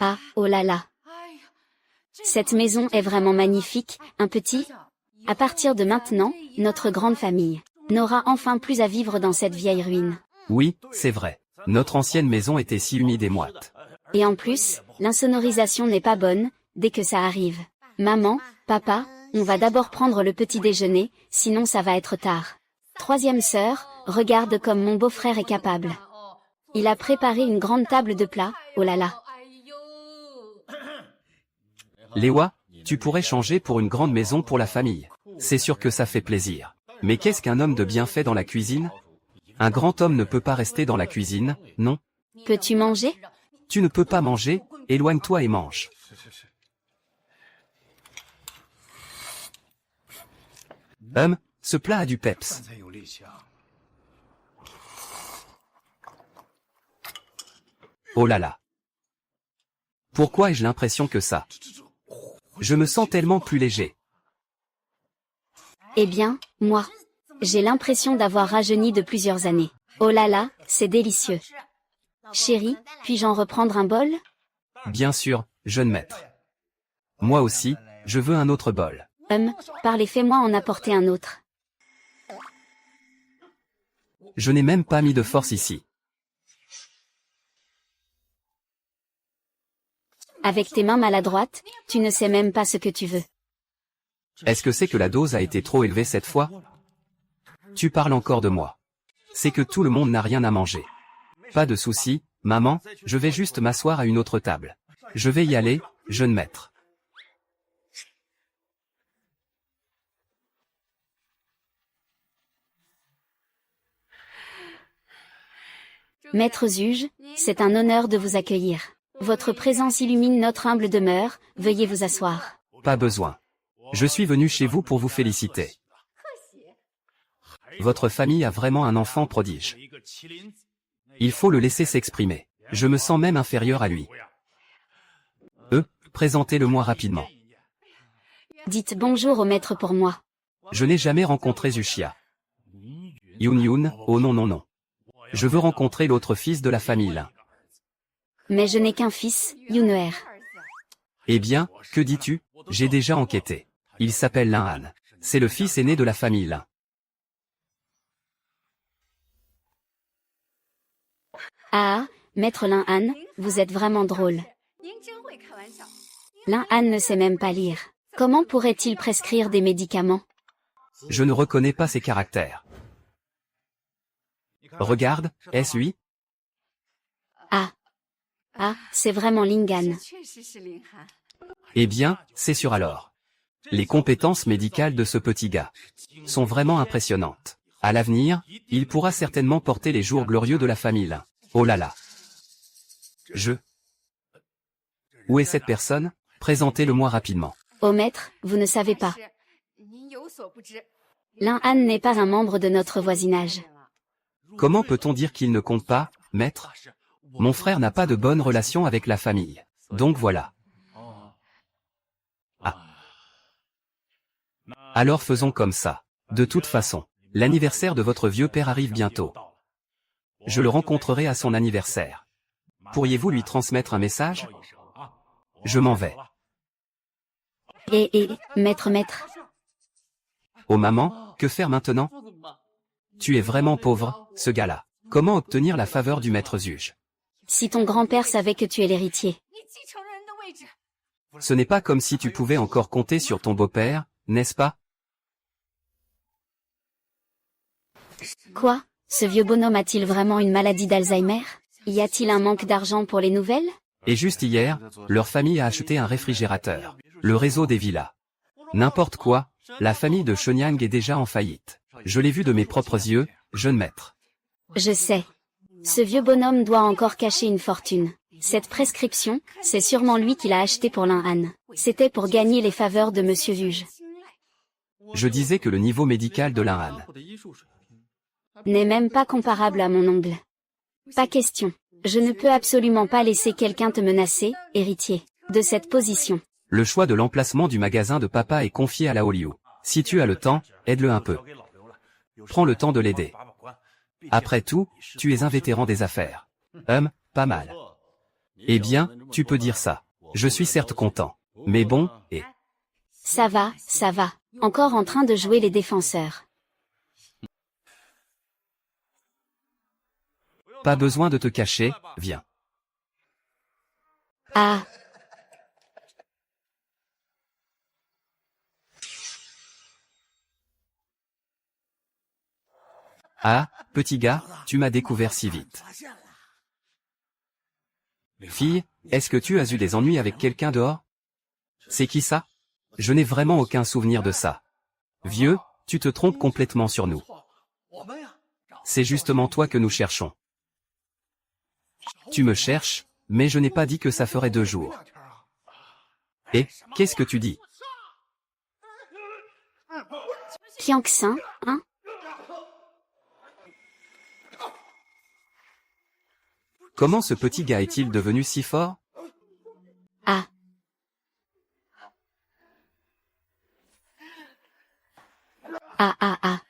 Ah, oh là là. Cette maison est vraiment magnifique, un petit. À partir de maintenant, notre grande famille n'aura enfin plus à vivre dans cette vieille ruine. Oui, c'est vrai. Notre ancienne maison était si humide et moite. Et en plus, l'insonorisation n'est pas bonne, dès que ça arrive. Maman, papa, on va d'abord prendre le petit déjeuner, sinon ça va être tard. Troisième sœur, regarde comme mon beau-frère est capable. Il a préparé une grande table de plats, oh là là. Léwa, tu pourrais changer pour une grande maison pour la famille. C'est sûr que ça fait plaisir. Mais qu'est-ce qu'un homme de bien fait dans la cuisine? Un grand homme ne peut pas rester dans la cuisine, non? Peux-tu manger? Tu ne peux pas manger, éloigne-toi et mange. Ce plat a du peps. Oh là là. Pourquoi ai-je l'impression que ça? Je me sens tellement plus léger. Eh bien, moi. J'ai l'impression d'avoir rajeuni de plusieurs années. Oh là là, c'est délicieux. Chérie, puis-je en reprendre un bol? Bien sûr, jeune maître. Moi aussi, je veux un autre bol. Parlez, fais-moi en apporter un autre. Je n'ai même pas mis de force ici. Avec tes mains maladroites, tu ne sais même pas ce que tu veux. Est-ce que c'est que la dose a été trop élevée cette fois? Tu parles encore de moi. C'est que tout le monde n'a rien à manger. Pas de souci, maman, je vais juste m'asseoir à une autre table. Je vais y aller, jeune maître. Maître Zuge, c'est un honneur de vous accueillir. Votre présence illumine notre humble demeure, veuillez vous asseoir. Pas besoin. Je suis venu chez vous pour vous féliciter. Votre famille a vraiment un enfant prodige. Il faut le laisser s'exprimer. Je me sens même inférieur à lui. Présentez-le-moi rapidement. Dites bonjour au maître pour moi. Je n'ai jamais rencontré Zuxia. Yun, oh non non non. Je veux rencontrer l'autre fils de la famille là. Mais je n'ai qu'un fils, Yuner. Eh bien, que dis-tu? J'ai déjà enquêté. Il s'appelle Lin-Han. C'est le fils aîné de la famille Lin. Ah, maître Lin-Han, vous êtes vraiment drôle. Lin-Han ne sait même pas lire. Comment pourrait-il prescrire des médicaments? Je ne reconnais pas ses caractères. Regarde, est-ce lui? Ah, c'est vraiment Lingan. Eh bien, c'est sûr alors. Les compétences médicales de ce petit gars sont vraiment impressionnantes. À l'avenir, il pourra certainement porter les jours glorieux de la famille Lin. Oh là là. Où est cette personne? Présentez-le-moi rapidement. Oh maître, vous ne savez pas. Lin-Han n'est pas un membre de notre voisinage. Comment peut-on dire qu'il ne compte pas, maître? Mon frère n'a pas de bonne relation avec la famille. Donc voilà. Ah. Alors faisons comme ça. De toute façon, l'anniversaire de votre vieux père arrive bientôt. Je le rencontrerai à son anniversaire. Pourriez-vous lui transmettre un message? Je m'en vais. Maître. Oh maman, que faire maintenant? Tu es vraiment pauvre, ce gars-là. Comment obtenir la faveur du maître Zuge? Si ton grand-père savait que tu es l'héritier. Ce n'est pas comme si tu pouvais encore compter sur ton beau-père, n'est-ce pas? Quoi? Ce vieux bonhomme a-t-il vraiment une maladie d'Alzheimer? Y a-t-il un manque d'argent pour les nouvelles? Et juste hier, leur famille a acheté un réfrigérateur. Le réseau des villas. N'importe quoi, la famille de Shenyang est déjà en faillite. Je l'ai vu de mes propres yeux, jeune maître. Je sais. Ce vieux bonhomme doit encore cacher une fortune. Cette prescription, c'est sûrement lui qui l'a achetée pour Lin-Han. C'était pour gagner les faveurs de Monsieur Vuge. Je disais que le niveau médical de Lin-Han N'est même pas comparable à mon ongle. Pas question. Je ne peux absolument pas laisser quelqu'un te menacer, héritier, de cette position. Le choix de l'emplacement du magasin de papa est confié à la Liu. Si tu as le temps, aide-le un peu. Prends le temps de l'aider. Après tout, tu es un vétéran des affaires. Pas mal. Eh bien, tu peux dire ça. Je suis certes content. Mais bon, et... Ça va, ça va. Encore en train de jouer les défenseurs. Pas besoin de te cacher, viens. Ah. Ah, petit gars, tu m'as découvert si vite. Fille, est-ce que tu as eu des ennuis avec quelqu'un dehors? C'est qui ça? Je n'ai vraiment aucun souvenir de ça. Vieux, tu te trompes complètement sur nous. C'est justement toi que nous cherchons. Tu me cherches, mais je n'ai pas dit que ça ferait 2 jours. Et, qu'est-ce que tu dis? Qianxin, hein? Comment ce petit gars est-il devenu si fort? Ah. Ah.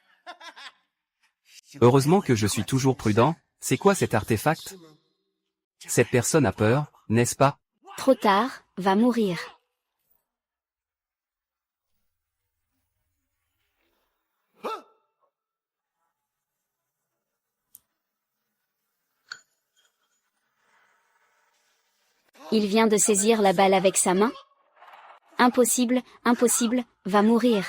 Heureusement que je suis toujours prudent. C'est quoi cet artefact? Cette personne a peur, n'est-ce pas? Trop tard, va mourir. Il vient de saisir la balle avec sa main. Impossible, impossible, va mourir.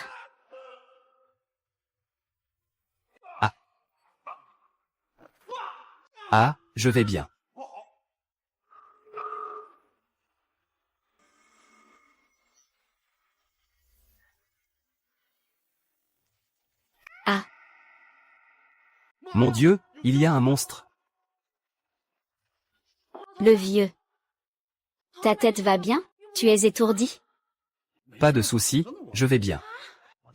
Ah, je vais bien. Ah. Mon Dieu, il y a un monstre. Le vieux. Ta tête va bien? Tu es étourdi? Pas de souci, je vais bien.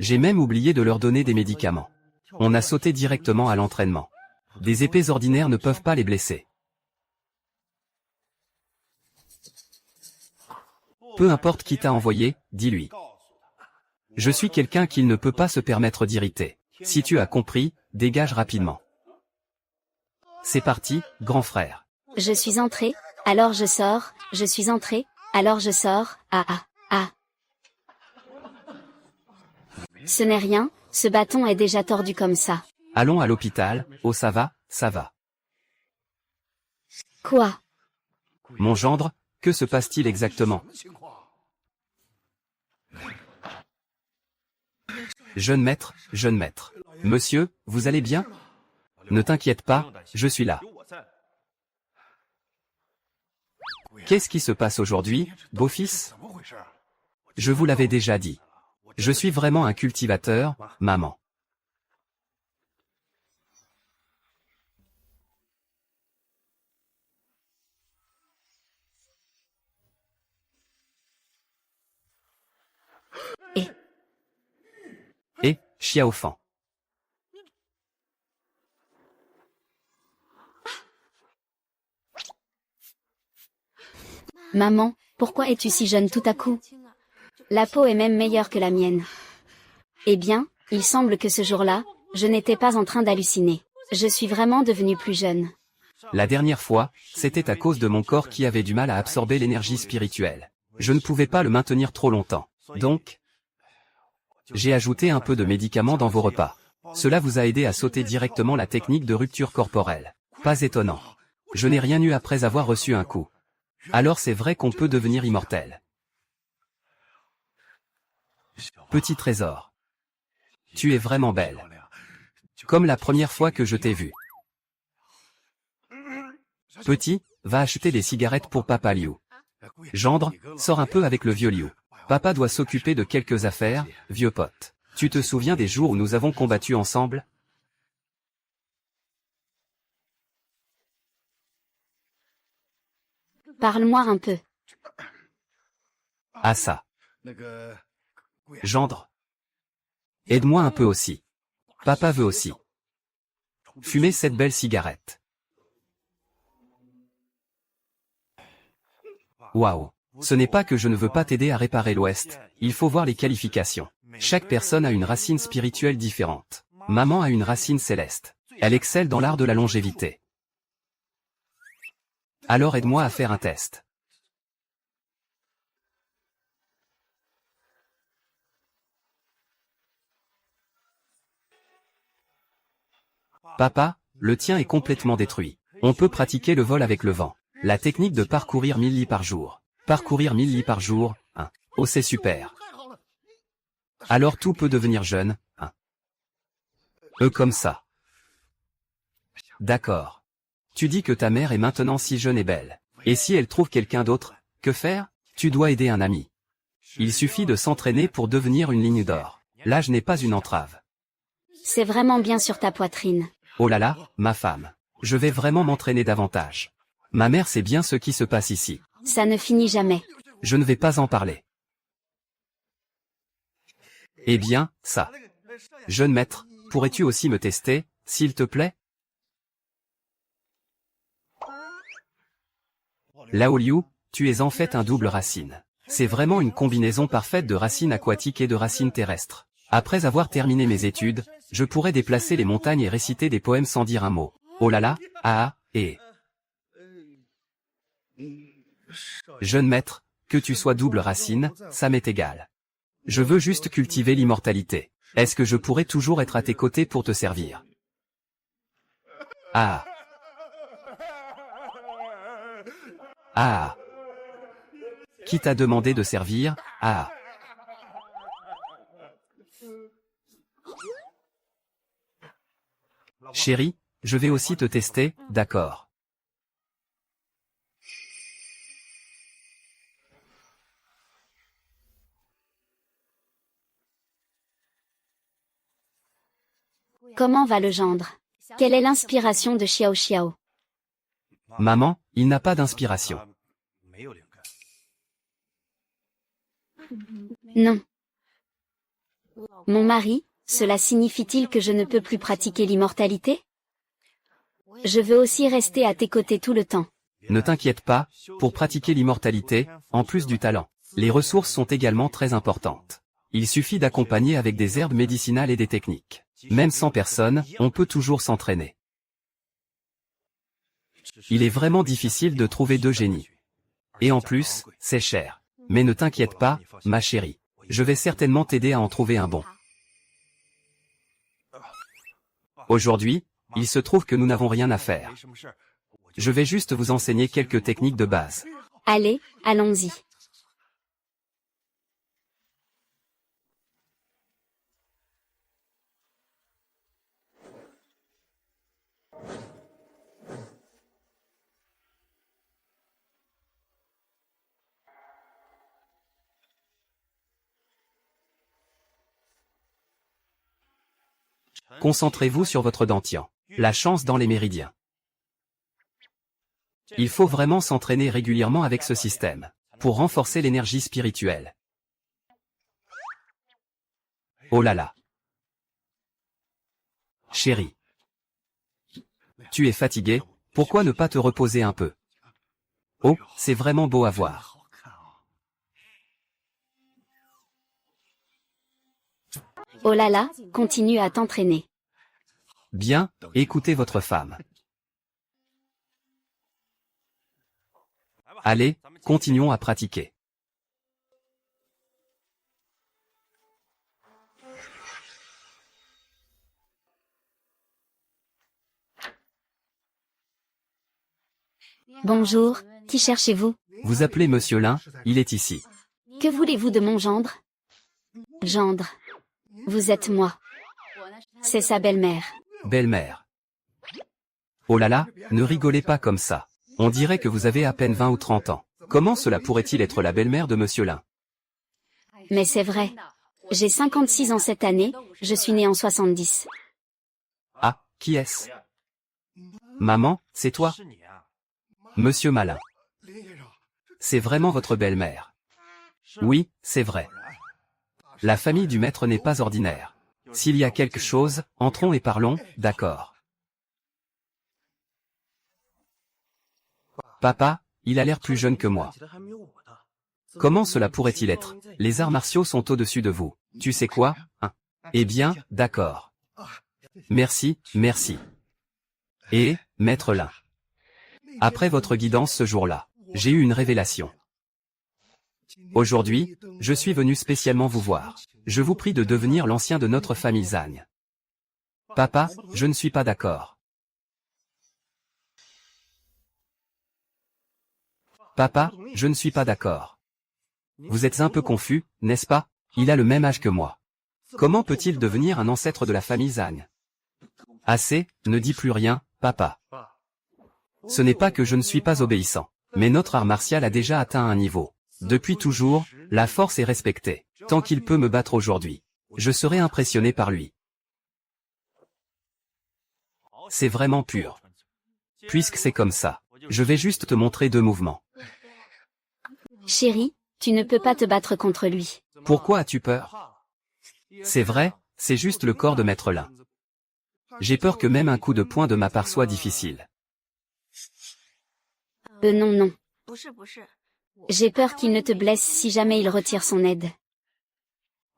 J'ai même oublié de leur donner des médicaments. On a sauté directement à l'entraînement. Des épées ordinaires ne peuvent pas les blesser. Peu importe qui t'a envoyé, dis-lui. Je suis quelqu'un qu'il ne peut pas se permettre d'irriter. Si tu as compris, dégage rapidement. C'est parti, grand frère. Je suis entré, alors je sors, je suis entré, alors je sors, ah. Ce n'est rien, ce bâton est déjà tordu comme ça. Allons à l'hôpital, oh ça va, ça va. Quoi? Mon gendre, que se passe-t-il exactement? Jeune maître, monsieur, vous allez bien? Ne t'inquiète pas, je suis là. Qu'est-ce qui se passe aujourd'hui, beau-fils? Je vous l'avais déjà dit. Je suis vraiment un cultivateur, maman. Et, Xiaofan. Maman, pourquoi es-tu si jeune tout à coup? La peau est même meilleure que la mienne. Eh bien, il semble que ce jour-là, je n'étais pas en train d'halluciner. Je suis vraiment devenue plus jeune. La dernière fois, c'était à cause de mon corps qui avait du mal à absorber l'énergie spirituelle. Je ne pouvais pas le maintenir trop longtemps. Donc, j'ai ajouté un peu de médicaments dans vos repas. Cela vous a aidé à sauter directement la technique de rupture corporelle. Pas étonnant. Je n'ai rien eu après avoir reçu un coup. Alors c'est vrai qu'on peut devenir immortel. Petit trésor. Tu es vraiment belle. Comme la première fois que je t'ai vue. Petit, va acheter des cigarettes pour Papa Liu. Gendre, sors un peu avec le vieux Liu. Papa doit s'occuper de quelques affaires, vieux pote. Tu te souviens des jours où nous avons combattu ensemble? Parle-moi un peu. Ah ça. Gendre. Aide-moi un peu aussi. Papa veut aussi. Fumer cette belle cigarette. Waouh. Ce n'est pas que je ne veux pas t'aider à réparer l'Ouest, il faut voir les qualifications. Chaque personne a une racine spirituelle différente. Maman a une racine céleste. Elle excelle dans l'art de la longévité. Alors aide-moi à faire un test. Papa, le tien est complètement détruit. On peut pratiquer le vol avec le vent. La technique de parcourir 1000 lits par jour. Parcourir 1000 lits par jour, 1. Oh c'est super. Alors tout peut devenir jeune, 1. Comme ça. D'accord. Tu dis que ta mère est maintenant si jeune et belle. Et si elle trouve quelqu'un d'autre, que faire? Tu dois aider un ami. Il suffit de s'entraîner pour devenir une ligne d'or. L'âge n'est pas une entrave. C'est vraiment bien sur ta poitrine. Oh là là, ma femme. Je vais vraiment m'entraîner davantage. Ma mère sait bien ce qui se passe ici. Ça ne finit jamais. Je ne vais pas en parler. Eh bien, ça. Jeune maître, pourrais-tu aussi me tester, s'il te plaît? Lao Liu, tu es en fait un double racine. C'est vraiment une combinaison parfaite de racines aquatiques et de racines terrestres. Après avoir terminé mes études, je pourrais déplacer les montagnes et réciter des poèmes sans dire un mot. Oh là là, ah, et... Jeune maître, que tu sois double racine, ça m'est égal. Je veux juste cultiver l'immortalité. Est-ce que je pourrais toujours être à tes côtés pour te servir? Ah. Ah. Qui t'a demandé de servir? Ah. Chérie, je vais aussi te tester, d'accord. Comment va le gendre? Quelle est l'inspiration de Xiao Xiao? Maman, il n'a pas d'inspiration. Non. Mon mari, cela signifie-t-il que je ne peux plus pratiquer l'immortalité? Je veux aussi rester à tes côtés tout le temps. Ne t'inquiète pas, pour pratiquer l'immortalité, en plus du talent, les ressources sont également très importantes. Il suffit d'accompagner avec des herbes médicinales et des techniques. Même sans personne, on peut toujours s'entraîner. Il est vraiment difficile de trouver deux génies. Et en plus, c'est cher. Mais ne t'inquiète pas, ma chérie. Je vais certainement t'aider à en trouver un bon. Aujourd'hui, il se trouve que nous n'avons rien à faire. Je vais juste vous enseigner quelques techniques de base. Allez, allons-y. Concentrez-vous sur votre dantian. La chance dans les méridiens. Il faut vraiment s'entraîner régulièrement avec ce système, pour renforcer l'énergie spirituelle. Oh là là. Chérie. Tu es fatigué, pourquoi ne pas te reposer un peu? Oh, c'est vraiment beau à voir. Oh là là, continue à t'entraîner. Bien, écoutez votre femme. Allez, continuons à pratiquer. Bonjour, qui cherchez-vous? Vous appelez Monsieur Lin, il est ici. Que voulez-vous de mon gendre? Gendre. Vous êtes moi. C'est sa belle-mère. Belle-mère. Oh là là, ne rigolez pas comme ça. On dirait que vous avez à peine 20 ou 30 ans. Comment cela pourrait-il être la belle-mère de Monsieur Lin? Mais c'est vrai. J'ai 56 ans cette année, je suis né en 70. Ah, qui est-ce? Maman, c'est toi? Monsieur Malin. C'est vraiment votre belle-mère. Oui, c'est vrai. La famille du maître n'est pas ordinaire. S'il y a quelque chose, entrons et parlons, d'accord. Papa, il a l'air plus jeune que moi. Comment cela pourrait-il être? Les arts martiaux sont au-dessus de vous. Tu sais quoi, hein? Eh bien, d'accord. Merci, merci. Et, maître Lin. Après votre guidance ce jour-là, j'ai eu une révélation. Aujourd'hui, je suis venu spécialement vous voir. Je vous prie de devenir l'ancien de notre famille Zagne. Papa, je ne suis pas d'accord. Papa, je ne suis pas d'accord. Vous êtes un peu confus, n'est-ce pas? Il a le même âge que moi. Comment peut-il devenir un ancêtre de la famille Zagne? Assez, ne dis plus rien, papa. Ce n'est pas que je ne suis pas obéissant, mais notre art martial a déjà atteint un niveau. Depuis toujours, la force est respectée. Tant qu'il peut me battre aujourd'hui, je serai impressionné par lui. C'est vraiment pur. Puisque c'est comme ça, je vais juste te montrer 2 mouvements. Chérie, tu ne peux pas te battre contre lui. Pourquoi as-tu peur? C'est vrai, c'est juste le corps de maître Lin. J'ai peur que même un coup de poing de ma part soit difficile. Non, non. J'ai peur qu'il ne te blesse si jamais il retire son aide.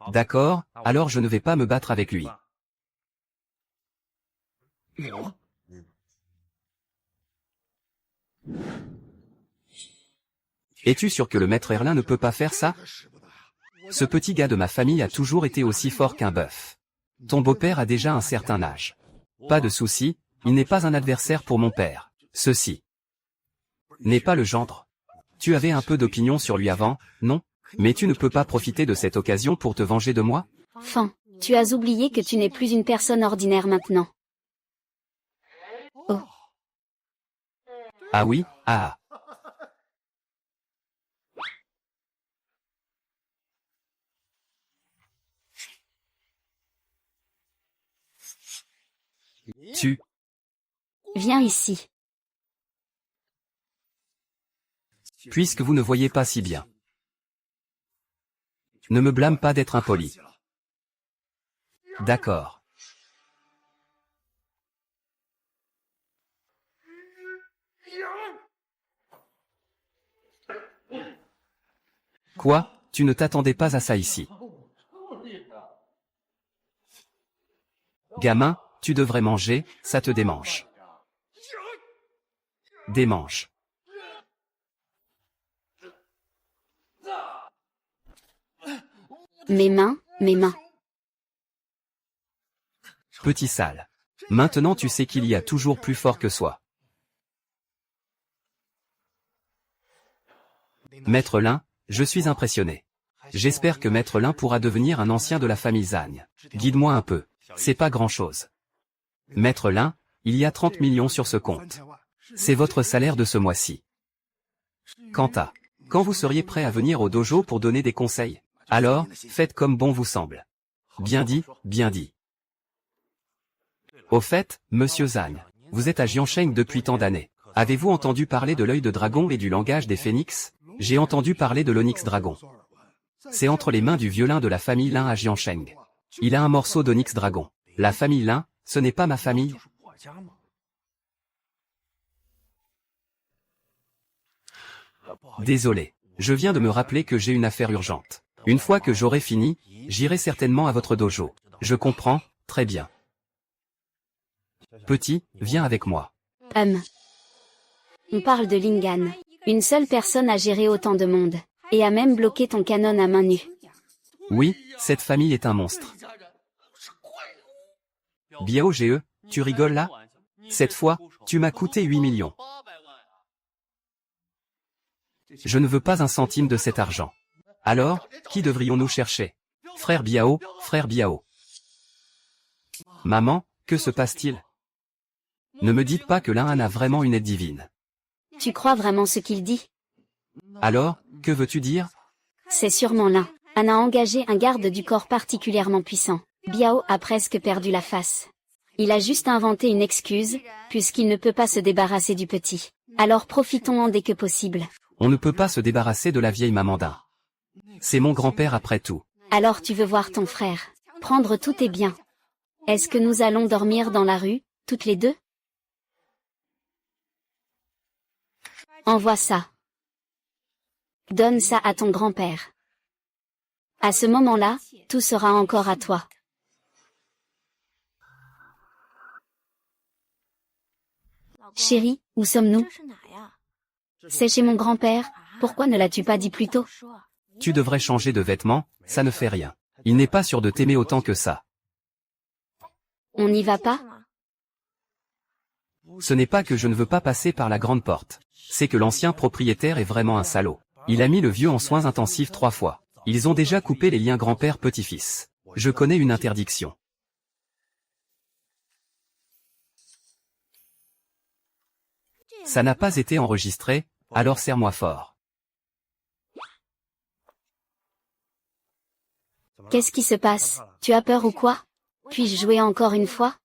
D'accord, alors je ne vais pas me battre avec lui. Es-tu sûr que le maître Erlin ne peut pas faire ça? Ce petit gars de ma famille a toujours été aussi fort qu'un bœuf. Ton beau-père a déjà un certain âge. Pas de souci, il n'est pas un adversaire pour mon père. Ceci n'est pas le gendre. Tu avais un peu d'opinion sur lui avant, non? Mais tu ne peux pas profiter de cette occasion pour te venger de moi? Fin, tu as oublié que tu n'es plus une personne ordinaire maintenant. Oh. Ah oui, ah. Tu. Viens ici. Puisque vous ne voyez pas si bien. Ne me blâme pas d'être impoli. D'accord. Quoi, tu ne t'attendais pas à ça ici? Gamin, tu devrais manger, ça te démange. Démange. Mes mains, mes mains. Petit sale. Maintenant tu sais qu'il y a toujours plus fort que soi. Maître Lin, je suis impressionné. J'espère que Maître Lin pourra devenir un ancien de la famille Zagne. Guide-moi un peu. C'est pas grand-chose. Maître Lin, il y a 30 millions sur ce compte. C'est votre salaire de ce mois-ci. Quand vous seriez prêt à venir au dojo pour donner des conseils, alors, faites comme bon vous semble. Bien dit, bien dit. Au fait, monsieur Zagne, vous êtes à Jiansheng depuis tant d'années. Avez-vous entendu parler de l'œil de dragon et du langage des phénix? J'ai entendu parler de l'onyx dragon. C'est entre les mains du violin de la famille Lin à Jiansheng. Il a un morceau d'onyx dragon. La famille Lin, ce n'est pas ma famille. Désolé. Je viens de me rappeler que j'ai une affaire urgente. Une fois que j'aurai fini, j'irai certainement à votre dojo. Je comprends, très bien. Petit, viens avec moi. On parle de Lingan. Une seule personne a géré autant de monde. Et a même bloqué ton canon à main nue. Oui, cette famille est un monstre. Biao Ge, tu rigoles là? Cette fois, tu m'as coûté 8 millions. Je ne veux pas un centime de cet argent. Alors, qui devrions-nous chercher? Frère Biao, frère Biao. Maman, que se passe-t-il? Ne me dites pas que Lan Han a vraiment une aide divine. Tu crois vraiment ce qu'il dit? Alors, que veux-tu dire? C'est sûrement Lan Han a engagé un garde du corps particulièrement puissant. Biao a presque perdu la face. Il a juste inventé une excuse, puisqu'il ne peut pas se débarrasser du petit. Alors profitons-en dès que possible. On ne peut pas se débarrasser de la vieille Mamanda. C'est mon grand-père après tout. Alors tu veux voir ton frère prendre tous tes biens. Est-ce que nous allons dormir dans la rue, toutes les deux? Envoie ça. Donne ça à ton grand-père. À ce moment-là, tout sera encore à toi. Chérie, où sommes-nous? C'est chez mon grand-père, pourquoi ne l'as-tu pas dit plus tôt? Tu devrais changer de vêtements, ça ne fait rien. Il n'est pas sûr de t'aimer autant que ça. On n'y va pas? Ce n'est pas que je ne veux pas passer par la grande porte. C'est que l'ancien propriétaire est vraiment un salaud. Il a mis le vieux en soins intensifs 3 fois. Ils ont déjà coupé les liens grand-père-petit-fils. Je connais une interdiction. Ça n'a pas été enregistré, alors serre-moi fort. Qu'est-ce qui se passe? Tu as peur ou quoi? Puis-je jouer encore une fois?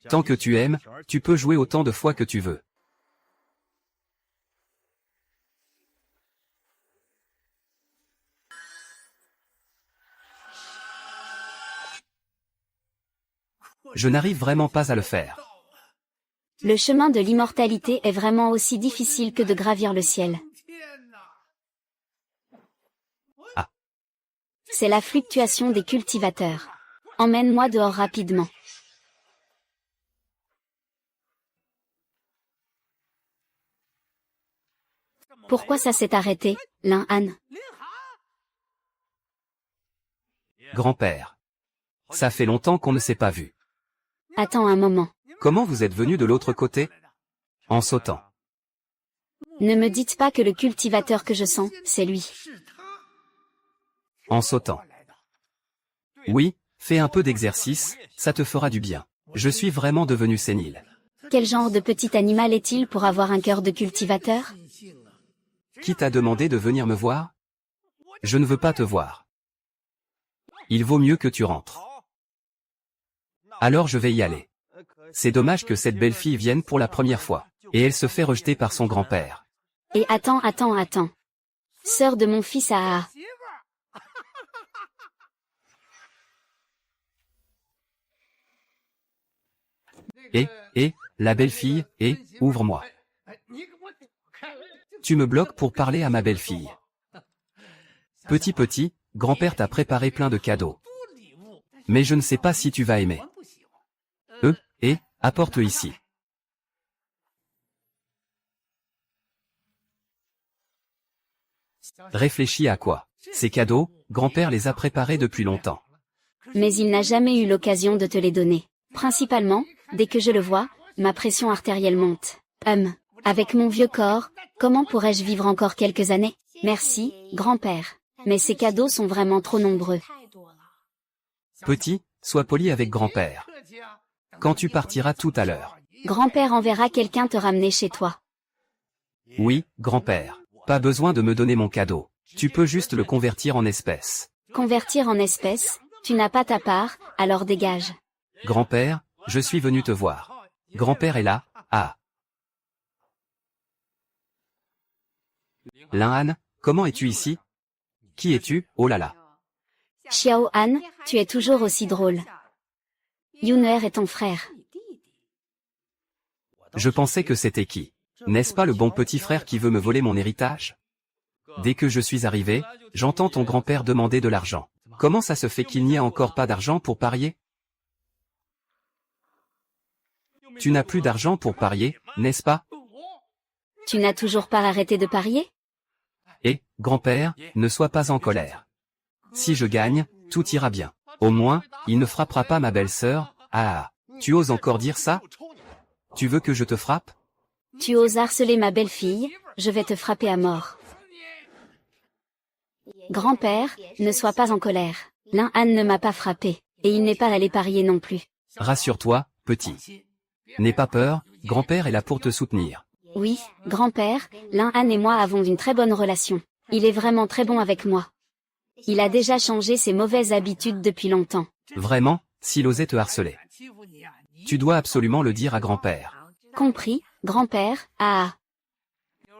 Tant que tu aimes, tu peux jouer autant de fois que tu veux. Je n'arrive vraiment pas à le faire. Le chemin de l'immortalité est vraiment aussi difficile que de gravir le ciel. Ah. C'est la fluctuation des cultivateurs. Emmène-moi dehors rapidement. Pourquoi ça s'est arrêté, Lan Han? Grand-père. Ça fait longtemps qu'on ne s'est pas vu. Attends un moment. Comment vous êtes venu de l'autre côté? En sautant. Ne me dites pas que le cultivateur que je sens, c'est lui. En sautant. Oui, fais un peu d'exercice, ça te fera du bien. Je suis vraiment devenu sénile. Quel genre de petit animal est-il pour avoir un cœur de cultivateur? Qui t'a demandé de venir me voir? Je ne veux pas te voir. Il vaut mieux que tu rentres. Alors je vais y aller. C'est dommage que cette belle fille vienne pour la première fois. Et elle se fait rejeter par son grand-père. Et attends. Sœur de mon fils Aa. La belle-fille, ouvre-moi. Tu me bloques pour parler à ma belle-fille. Petit, grand-père t'a préparé plein de cadeaux. Mais je ne sais pas si tu vas aimer. Apporte-le ici. Réfléchis à quoi? Ces cadeaux, grand-père les a préparés depuis longtemps. Mais il n'a jamais eu l'occasion de te les donner. Principalement, dès que je le vois, ma pression artérielle monte. Avec mon vieux corps, comment pourrais-je vivre encore quelques années? Merci, grand-père. Mais ces cadeaux sont vraiment trop nombreux. Petit, sois poli avec grand-père. Quand tu partiras tout à l'heure. Grand-père enverra quelqu'un te ramener chez toi. Oui, grand-père. Pas besoin de me donner mon cadeau. Tu peux juste le convertir en espèces. Convertir en espèces? Tu n'as pas ta part, alors dégage. Grand-père, je suis venu te voir. Grand-père est là, ah. Lan Han, comment es-tu ici? Qui es-tu, oh là là? Xiao Han, tu es toujours aussi drôle. Yuner est ton frère. Je pensais que c'était qui? N'est-ce pas le bon petit frère qui veut me voler mon héritage? Dès que je suis arrivé, j'entends ton grand-père demander de l'argent. Comment ça se fait qu'il n'y a encore pas d'argent pour parier? Tu n'as plus d'argent pour parier, n'est-ce pas? Tu n'as toujours pas arrêté de parier? Grand-père, ne sois pas en colère. Si je gagne, tout ira bien. Au moins, il ne frappera pas ma belle-sœur. Ah, tu oses encore dire ça? Tu veux que je te frappe? Tu oses harceler ma belle-fille, je vais te frapper à mort. Grand-père, ne sois pas en colère. Lin Han ne m'a pas frappé, et il n'est pas allé parier non plus. Rassure-toi, petit. N'aie pas peur, grand-père est là pour te soutenir. Oui, grand-père, Lin Han et moi avons une très bonne relation. Il est vraiment très bon avec moi. Il a déjà changé ses mauvaises habitudes depuis longtemps. Vraiment, s'il osait te harceler. Tu dois absolument le dire à grand-père. Compris, grand-père, ah.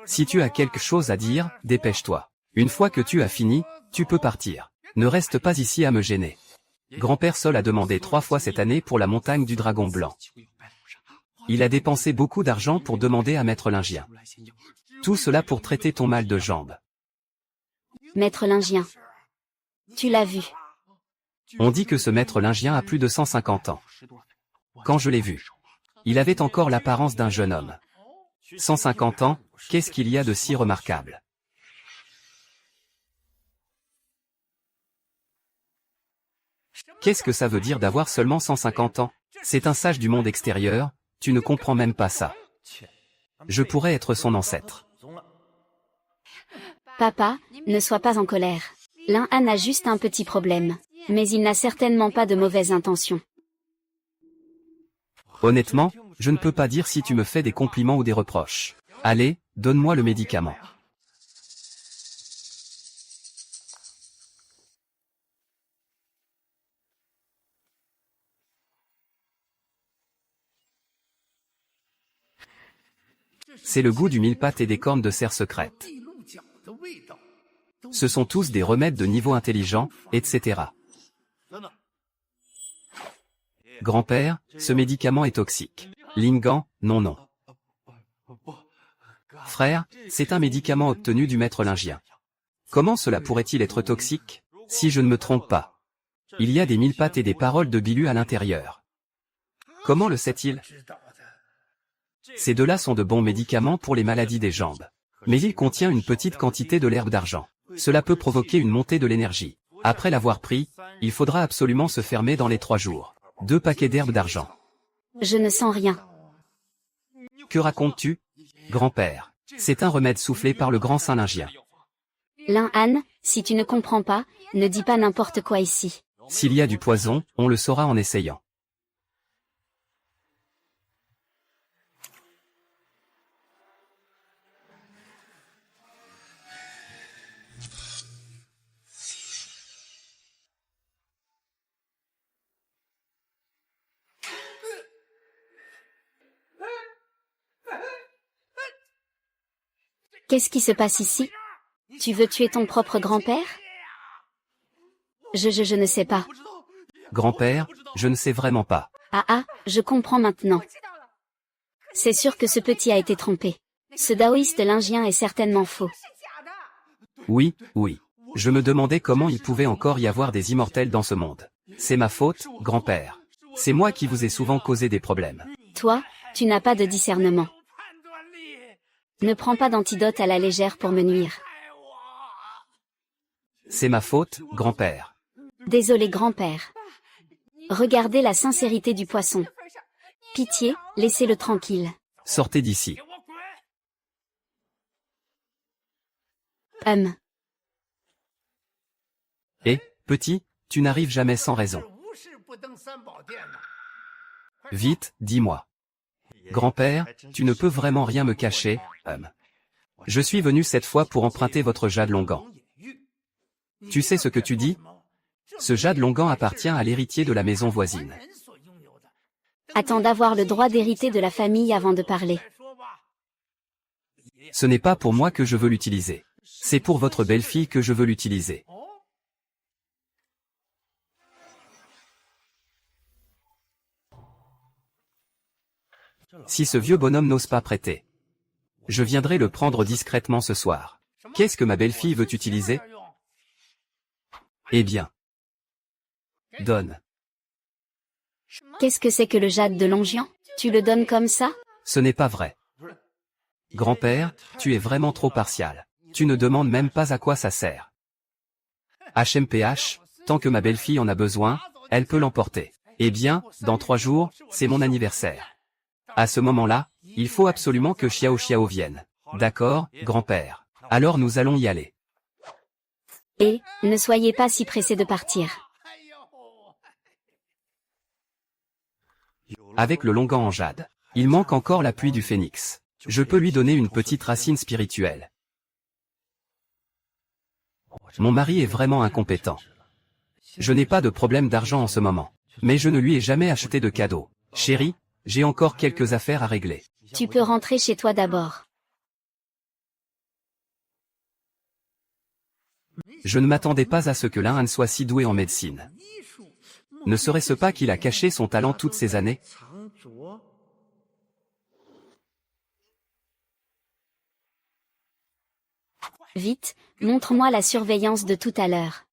Si tu as quelque chose à dire, dépêche-toi. Une fois que tu as fini, tu peux partir. Ne reste pas ici à me gêner. Grand-père Sol a demandé 3 fois cette année pour la montagne du dragon blanc. Il a dépensé beaucoup d'argent pour demander à Maître Lingien. Tout cela pour traiter ton mal de jambe. Maître Lingien. Tu l'as vu. On dit que ce Maître Lingien a plus de 150 ans. Quand je l'ai vu, il avait encore l'apparence d'un jeune homme. 150 ans, qu'est-ce qu'il y a de si remarquable? Qu'est-ce que ça veut dire d'avoir seulement 150 ans? C'est un sage du monde extérieur, tu ne comprends même pas ça. Je pourrais être son ancêtre. Papa, ne sois pas en colère. Lin Han a juste un petit problème. Mais il n'a certainement pas de mauvaises intentions. Honnêtement, je ne peux pas dire si tu me fais des compliments ou des reproches. Allez, donne-moi le médicament. C'est le goût du mille-pattes et des cornes de cerf secrète. Ce sont tous des remèdes de niveau intelligent, etc. Grand-père, ce médicament est toxique. Lingan, non non. Frère, c'est un médicament obtenu du maître lingien. Comment cela pourrait-il être toxique? Si je ne me trompe pas. Il y a des mille-pattes et des paroles de Bilu à l'intérieur. Comment le sait-il? Ces deux-là sont de bons médicaments pour les maladies des jambes. Mais il contient une petite quantité de l'herbe d'argent. Cela peut provoquer une montée de l'énergie. Après l'avoir pris, il faudra absolument se fermer dans les 3 jours. 2 paquets d'herbe d'argent. Je ne sens rien. Que racontes-tu? Grand-père, c'est un remède soufflé par le grand saint lingien. Lin Han, si tu ne comprends pas, ne dis pas n'importe quoi ici. S'il y a du poison, on le saura en essayant. Qu'est-ce qui se passe ici? Tu veux tuer ton propre grand-père? Je ne sais pas. Grand-père, je ne sais vraiment pas. Ah, je comprends maintenant. C'est sûr que ce petit a été trompé. Ce taoïste lingien est certainement faux. Oui. Je me demandais comment il pouvait encore y avoir des immortels dans ce monde. C'est ma faute, grand-père. C'est moi qui vous ai souvent causé des problèmes. Toi, tu n'as pas de discernement. Ne prends pas d'antidote à la légère pour me nuire. C'est ma faute, grand-père. Désolé grand-père. Regardez la sincérité du poisson. Pitié, laissez-le tranquille. Sortez d'ici. Eh, petit, tu n'arrives jamais sans raison. Vite, dis-moi. Grand-père, tu ne peux vraiment rien me cacher, Je suis venu cette fois pour emprunter votre jade longan. Tu sais ce que tu dis? Ce jade longan appartient à l'héritier de la maison voisine. Attends d'avoir le droit d'hériter de la famille avant de parler. Ce n'est pas pour moi que je veux l'utiliser. C'est pour votre belle-fille que je veux l'utiliser. Si ce vieux bonhomme n'ose pas prêter, je viendrai le prendre discrètement ce soir. Qu'est-ce que ma belle-fille veut utiliser? Eh bien, donne. Qu'est-ce que c'est que le jade de Longian? Tu le donnes comme ça? Ce n'est pas vrai. Grand-père, tu es vraiment trop partial. Tu ne demandes même pas à quoi ça sert. HMPH, tant que ma belle-fille en a besoin, elle peut l'emporter. Eh bien, dans 3 jours, c'est mon anniversaire. À ce moment-là, il faut absolument que Xiao vienne. D'accord, grand-père. Alors nous allons y aller. Et, ne soyez pas si pressé de partir. Avec le longan en jade, il manque encore la pluie du phénix. Je peux lui donner une petite racine spirituelle. Mon mari est vraiment incompétent. Je n'ai pas de problème d'argent en ce moment. Mais je ne lui ai jamais acheté de cadeau. Chérie, j'ai encore quelques affaires à régler. Tu peux rentrer chez toi d'abord. Je ne m'attendais pas à ce que Lan Han soit si doué en médecine. Ne serait-ce pas qu'il a caché son talent toutes ces années? Vite, montre-moi la surveillance de tout à l'heure.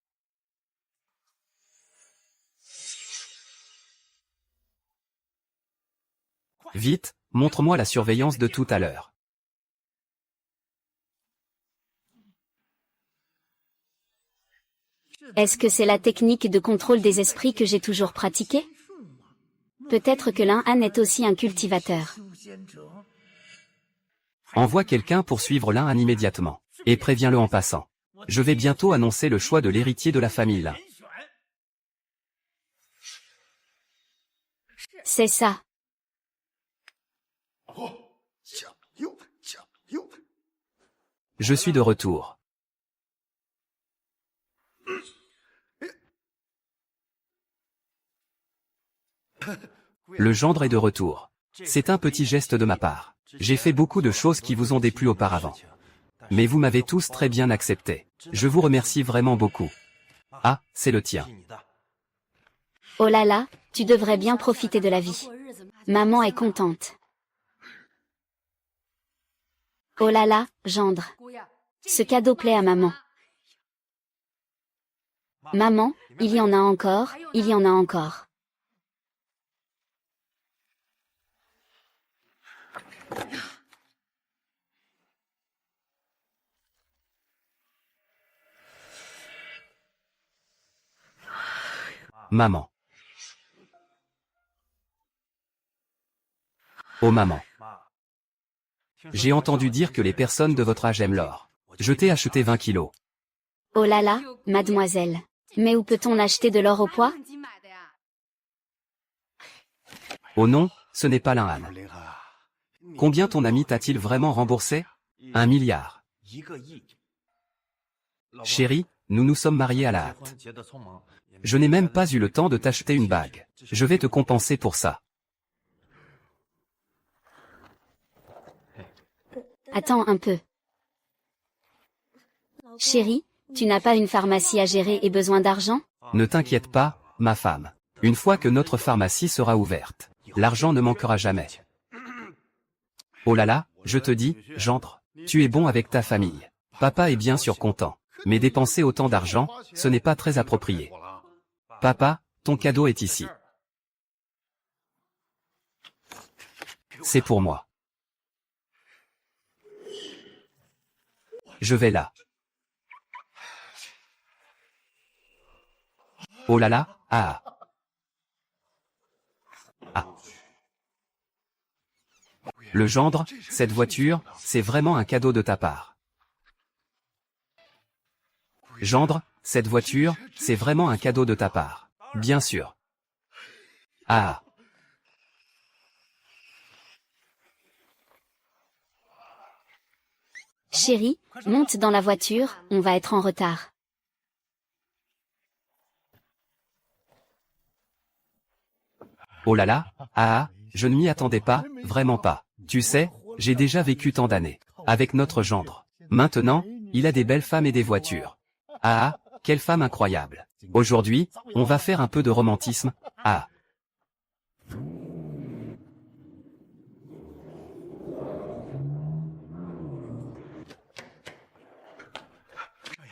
Vite, montre-moi la surveillance de tout à l'heure. Est-ce que c'est la technique de contrôle des esprits que j'ai toujours pratiquée? Peut-être que Lan Han est aussi un cultivateur. Envoie quelqu'un pour suivre Lan Han immédiatement. Et préviens-le en passant. Je vais bientôt annoncer le choix de l'héritier de la famille Lan. C'est ça. Je suis de retour. Le gendre est de retour. C'est un petit geste de ma part. J'ai fait beaucoup de choses qui vous ont déplu auparavant. Mais vous m'avez tous très bien accepté. Je vous remercie vraiment beaucoup. Ah, c'est le tien. Oh là là, tu devrais bien profiter de la vie. Maman est contente. Oh là là, gendre. Ce cadeau plaît à maman. Maman, il y en a encore, il y en a encore. Maman. Oh maman. J'ai entendu dire que les personnes de votre âge aiment l'or. Je t'ai acheté 20 kilos. Oh là là, mademoiselle. Mais où peut-on acheter de l'or au poids? Oh non, ce n'est pas Lan Han. Combien ton ami t'a-t-il vraiment remboursé? 1 milliard. Chérie, nous nous sommes mariés à la hâte. Je n'ai même pas eu le temps de t'acheter une bague. Je vais te compenser pour ça. Attends un peu. Chérie, tu n'as pas une pharmacie à gérer et besoin d'argent? Ne t'inquiète pas, ma femme. Une fois que notre pharmacie sera ouverte, l'argent ne manquera jamais. Oh là là, je te dis, gendre, tu es bon avec ta famille. Papa est bien sûr content. Mais dépenser autant d'argent, ce n'est pas très approprié. Papa, ton cadeau est ici. C'est pour moi. Je vais là. Oh là là, ah. Ah. Le gendre, cette voiture, c'est vraiment un cadeau de ta part. Gendre, cette voiture, c'est vraiment un cadeau de ta part. Bien sûr. Ah. Chérie, monte dans la voiture, on va être en retard. Oh là là, ah, je ne m'y attendais pas, vraiment pas. Tu sais, j'ai déjà vécu tant d'années avec notre gendre. Maintenant, il a des belles femmes et des voitures. Ah, quelle femme incroyable. Aujourd'hui, on va faire un peu de romantisme. Ah.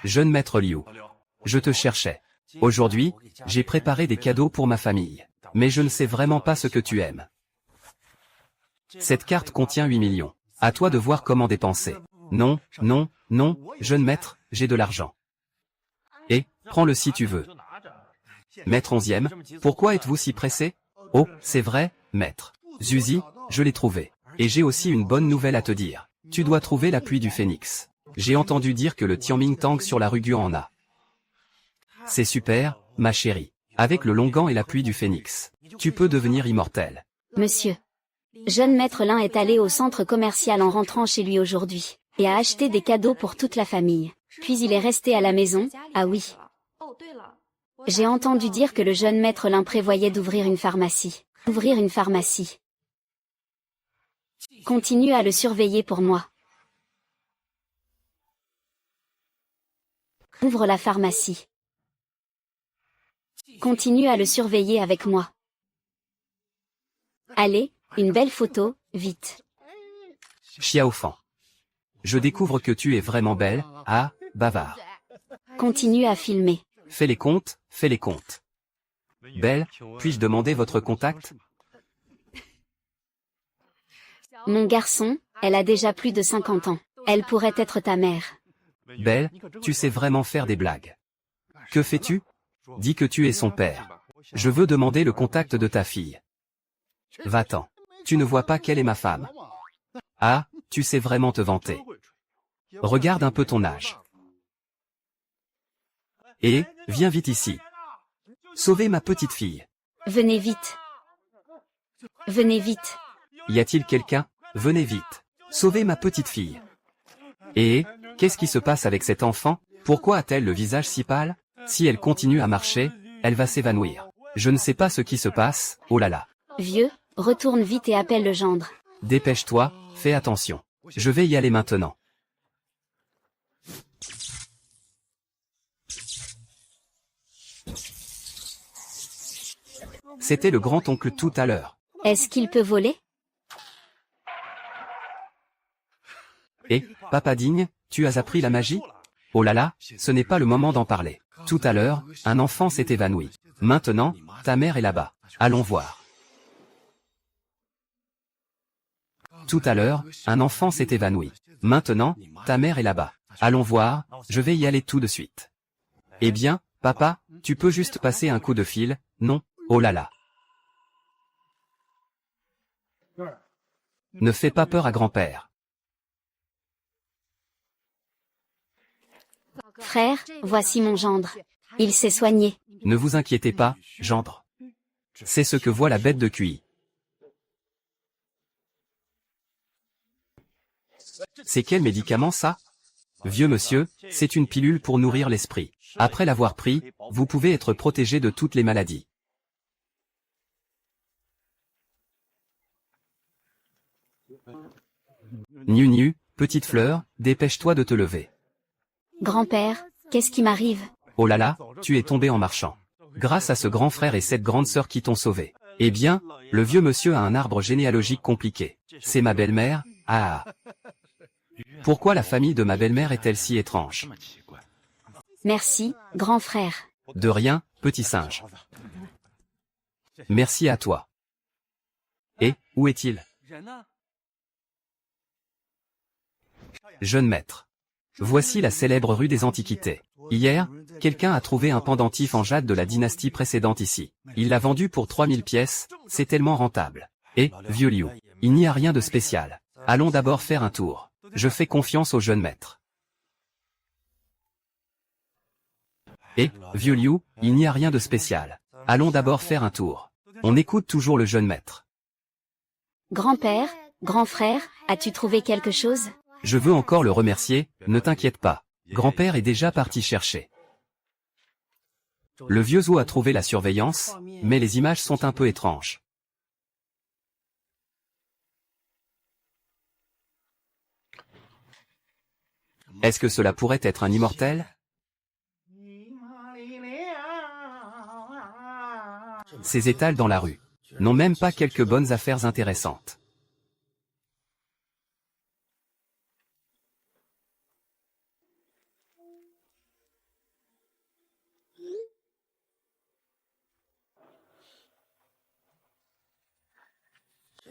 Jeune maître Liu. Je te cherchais. Aujourd'hui, j'ai préparé des cadeaux pour ma famille. Mais je ne sais vraiment pas ce que tu aimes. Cette carte contient 8 millions. À toi de voir comment dépenser. Non, non, non, jeune maître, j'ai de l'argent. Et, prends-le si tu veux. Maître 11e, pourquoi êtes-vous si pressé? Oh, c'est vrai, maître. Zuzi, je l'ai trouvé. Et j'ai aussi une bonne nouvelle à te dire. Tu dois trouver la pluie du phénix. J'ai entendu dire que le Tianming Tang sur la rue Guan en a. C'est super, ma chérie. Avec le longan et l'appui du phénix, tu peux devenir immortel. Monsieur. Jeune maître Lin est allé au centre commercial en rentrant chez lui aujourd'hui, et a acheté des cadeaux pour toute la famille. Puis il est resté à la maison, ah oui. J'ai entendu dire que le jeune maître Lin prévoyait d'ouvrir une pharmacie. Ouvrir une pharmacie. Continue à le surveiller pour moi. Ouvre la pharmacie. Continue à le surveiller avec moi. Allez, une belle photo, vite. Xiaofan. Je découvre que tu es vraiment belle, ah, bavard. Continue à filmer. Fais les comptes, fais les comptes. Belle, puis-je demander votre contact? Mon garçon, elle a déjà plus de 50 ans. Elle pourrait être ta mère. Belle, tu sais vraiment faire des blagues. Que fais-tu? Dis que tu es son père. Je veux demander le contact de ta fille. Va-t'en. Tu ne vois pas qu'elle est ma femme. Ah, tu sais vraiment te vanter. Regarde un peu ton âge. Et, viens vite ici. Sauvez ma petite fille. Venez vite. Venez vite. Y a-t-il quelqu'un? Venez vite. Sauvez ma petite fille. Et, qu'est-ce qui se passe avec cet enfant? Pourquoi a-t-elle le visage si pâle? Si elle continue à marcher, elle va s'évanouir. Je ne sais pas ce qui se passe, oh là là. Vieux, retourne vite et appelle le gendre. Dépêche-toi, fais attention. Je vais y aller maintenant. C'était le grand-oncle tout à l'heure. Est-ce qu'il peut voler? Et, papa digne, tu as appris la magie? Oh là là, ce n'est pas le moment d'en parler. Tout à l'heure, un enfant s'est évanoui. Maintenant, ta mère est là-bas. Allons voir. Tout à l'heure, un enfant s'est évanoui. Maintenant, ta mère est là-bas. Allons voir, je vais y aller tout de suite. Eh bien, papa, tu peux juste passer un coup de fil, non? Oh là là. Ne fais pas peur à grand-père. Frère, voici mon gendre. Il s'est soigné. Ne vous inquiétez pas, gendre. C'est ce que voit la bête de QI. C'est quel médicament ça? Vieux monsieur, c'est une pilule pour nourrir l'esprit. Après l'avoir pris, vous pouvez être protégé de toutes les maladies. Nu, petite fleur, dépêche-toi de te lever. Grand-père, qu'est-ce qui m'arrive? Oh là là, tu es tombé en marchant. Grâce à ce grand frère et cette grande sœur qui t'ont sauvé. Eh bien, le vieux monsieur a un arbre généalogique compliqué. C'est ma belle-mère, ah. Pourquoi la famille de ma belle-mère est-elle si étrange? Merci, grand frère. De rien, petit singe. Merci à toi. Et, où est-il? Jeune maître. Voici la célèbre rue des Antiquités. Hier, quelqu'un a trouvé un pendentif en jade de la dynastie précédente ici. Il l'a vendu pour 3000 pièces, c'est tellement rentable. Et, vieux Liu, il n'y a rien de spécial. Allons d'abord faire un tour. Je fais confiance au jeune maître. Et, vieux Liu, il n'y a rien de spécial. Allons d'abord faire un tour. On écoute toujours le jeune maître. Grand-père, grand frère, as-tu trouvé quelque chose? Je veux encore le remercier, ne t'inquiète pas. Grand-père est déjà parti chercher. Le vieux zoo a trouvé la surveillance, mais les images sont un peu étranges. Est-ce que cela pourrait être un immortel? Ces étals dans la rue n'ont même pas quelques bonnes affaires intéressantes.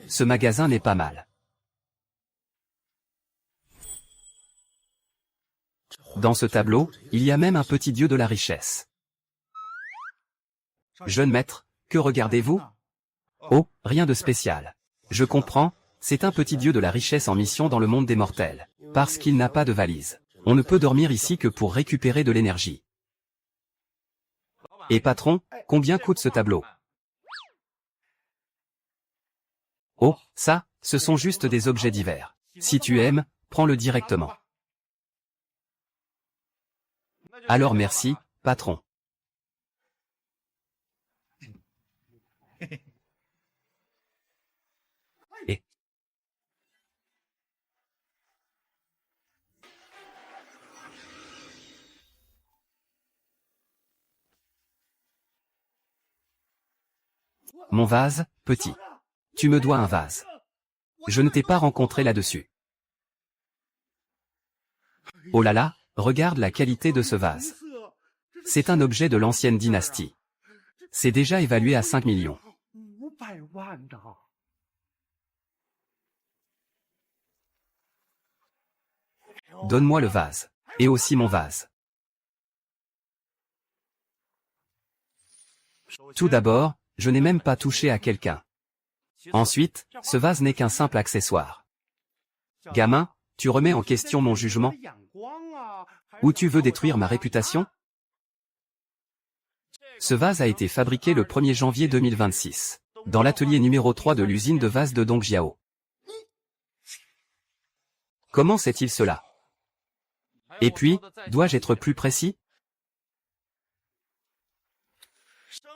Ce magasin n'est pas mal. Dans ce tableau, il y a même un petit dieu de la richesse. Jeune maître, que regardez-vous? Oh, rien de spécial. Je comprends, c'est un petit dieu de la richesse en mission dans le monde des mortels, parce qu'il n'a pas de valise. On ne peut dormir ici que pour récupérer de l'énergie. Et patron, combien coûte ce tableau? Oh, ça, ce sont juste des objets divers. Si tu aimes, prends-le directement. Alors merci, patron. Et mon vase, petit. Tu me dois un vase. Je ne t'ai pas rencontré là-dessus. Oh là là, regarde la qualité de ce vase. C'est un objet de l'ancienne dynastie. C'est déjà évalué à 5 millions. Donne-moi le vase. Et aussi mon vase. Tout d'abord, je n'ai même pas touché à quelqu'un. Ensuite, ce vase n'est qu'un simple accessoire. Gamin, tu remets en question mon jugement? Ou tu veux détruire ma réputation? Ce vase a été fabriqué le 1er janvier 2026, dans l'atelier numéro 3 de l'usine de vases de Dongjiao. Comment sait-il cela? Et puis, dois-je être plus précis?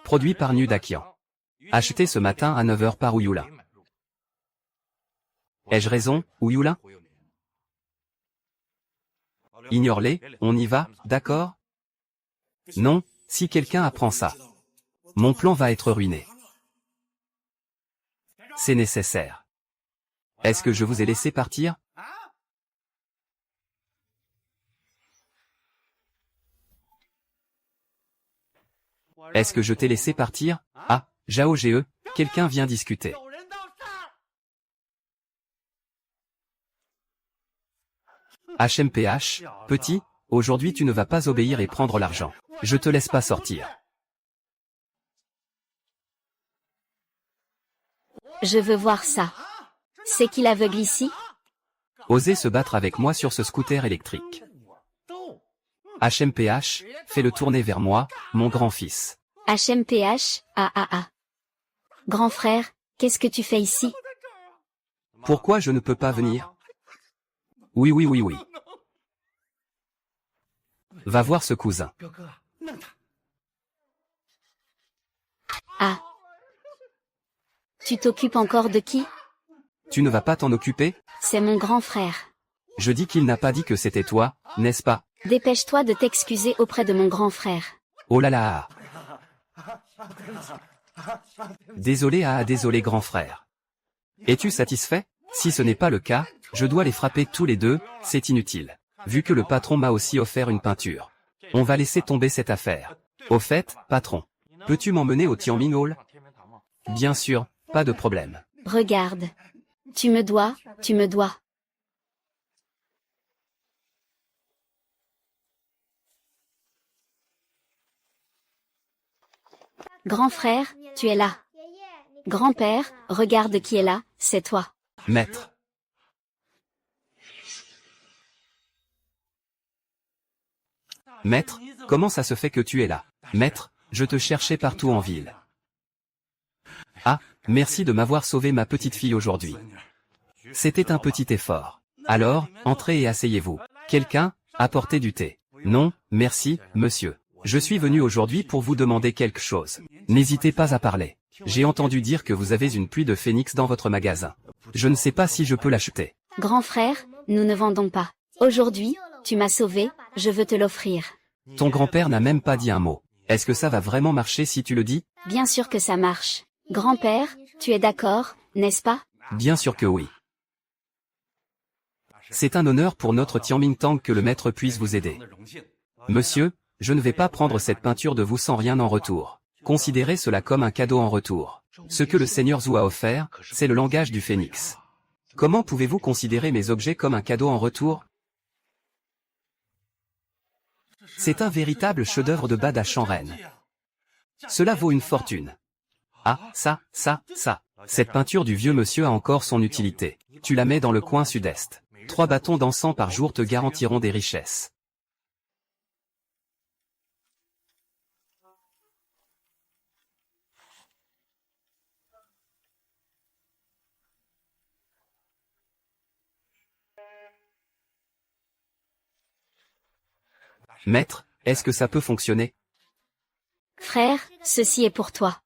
Produit par Nudakian. Acheté ce matin à 9 h par Ouyoula. Ai-je raison, Ouyoula? Ignore-les, on y va, d'accord? Non, si quelqu'un apprend ça. Mon plan va être ruiné. C'est nécessaire. Est-ce que je vous ai laissé partir? Est-ce que je t'ai laissé partir? Ah, Zhao Ge, quelqu'un vient discuter. HMPH, petit, aujourd'hui tu ne vas pas obéir et prendre l'argent. Je te laisse pas sortir. Je veux voir ça. C'est qui l'aveugle ici? Osez se battre avec moi sur ce scooter électrique. HMPH, fais-le tourner vers moi, mon grand-fils. HMPH, ah. Grand frère, qu'est-ce que tu fais ici? Pourquoi je ne peux pas venir? Oui. Va voir ce cousin. Ah. Tu t'occupes encore de qui? Tu ne vas pas t'en occuper? C'est mon grand frère. Je dis qu'il n'a pas dit que c'était toi, n'est-ce pas? Dépêche-toi de t'excuser auprès de mon grand frère. Oh là là. Désolé désolé grand frère. Es-tu satisfait? Si ce n'est pas le cas, je dois les frapper tous les deux, c'est inutile. Vu que le patron m'a aussi offert une peinture. On va laisser tomber cette affaire. Au fait, patron, peux-tu m'emmener au Tianming Hall? Bien sûr, pas de problème. Regarde. Tu me dois. Grand frère, tu es là. Grand-père, regarde qui est là, c'est toi. Maître. Maître, comment ça se fait que tu es là? Maître, je te cherchais partout en ville. Ah, merci de m'avoir sauvé ma petite fille aujourd'hui. C'était un petit effort. Alors, entrez et asseyez-vous. Quelqu'un, apportez du thé. Non, merci, monsieur. Je suis venu aujourd'hui pour vous demander quelque chose. N'hésitez pas à parler. J'ai entendu dire que vous avez une pluie de phénix dans votre magasin. Je ne sais pas si je peux l'acheter. Grand frère, nous ne vendons pas. Aujourd'hui, tu m'as sauvé, je veux te l'offrir. Ton grand-père n'a même pas dit un mot. Est-ce que ça va vraiment marcher si tu le dis? Bien sûr que ça marche. Grand-père, tu es d'accord, n'est-ce pas? Bien sûr que oui. C'est un honneur pour notre Tianming Tang que le maître puisse vous aider. Monsieur, je ne vais pas prendre cette peinture de vous sans rien en retour. Considérez cela comme un cadeau en retour. Ce que le Seigneur Zhou a offert, c'est le langage du phénix. Comment pouvez-vous considérer mes objets comme un cadeau en retour? C'est un véritable chef-d'œuvre de Bada Shanren. Cela vaut une fortune. Ah, ça. Cette peinture du vieux monsieur a encore son utilité. Tu la mets dans le coin sud-est. 3 bâtons d'encens par jour te garantiront des richesses. Maître, est-ce que ça peut fonctionner? Frère, ceci est pour toi.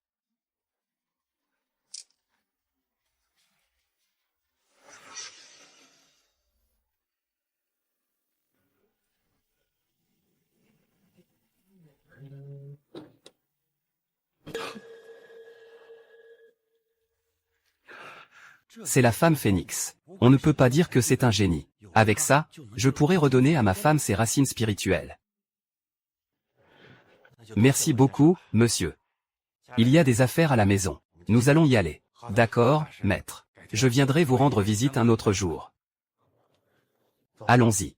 C'est la femme phénix. On ne peut pas dire que c'est un génie. Avec ça, je pourrais redonner à ma femme ses racines spirituelles. Merci beaucoup, monsieur. Il y a des affaires à la maison. Nous allons y aller. D'accord, maître. Je viendrai vous rendre visite un autre jour. Allons-y.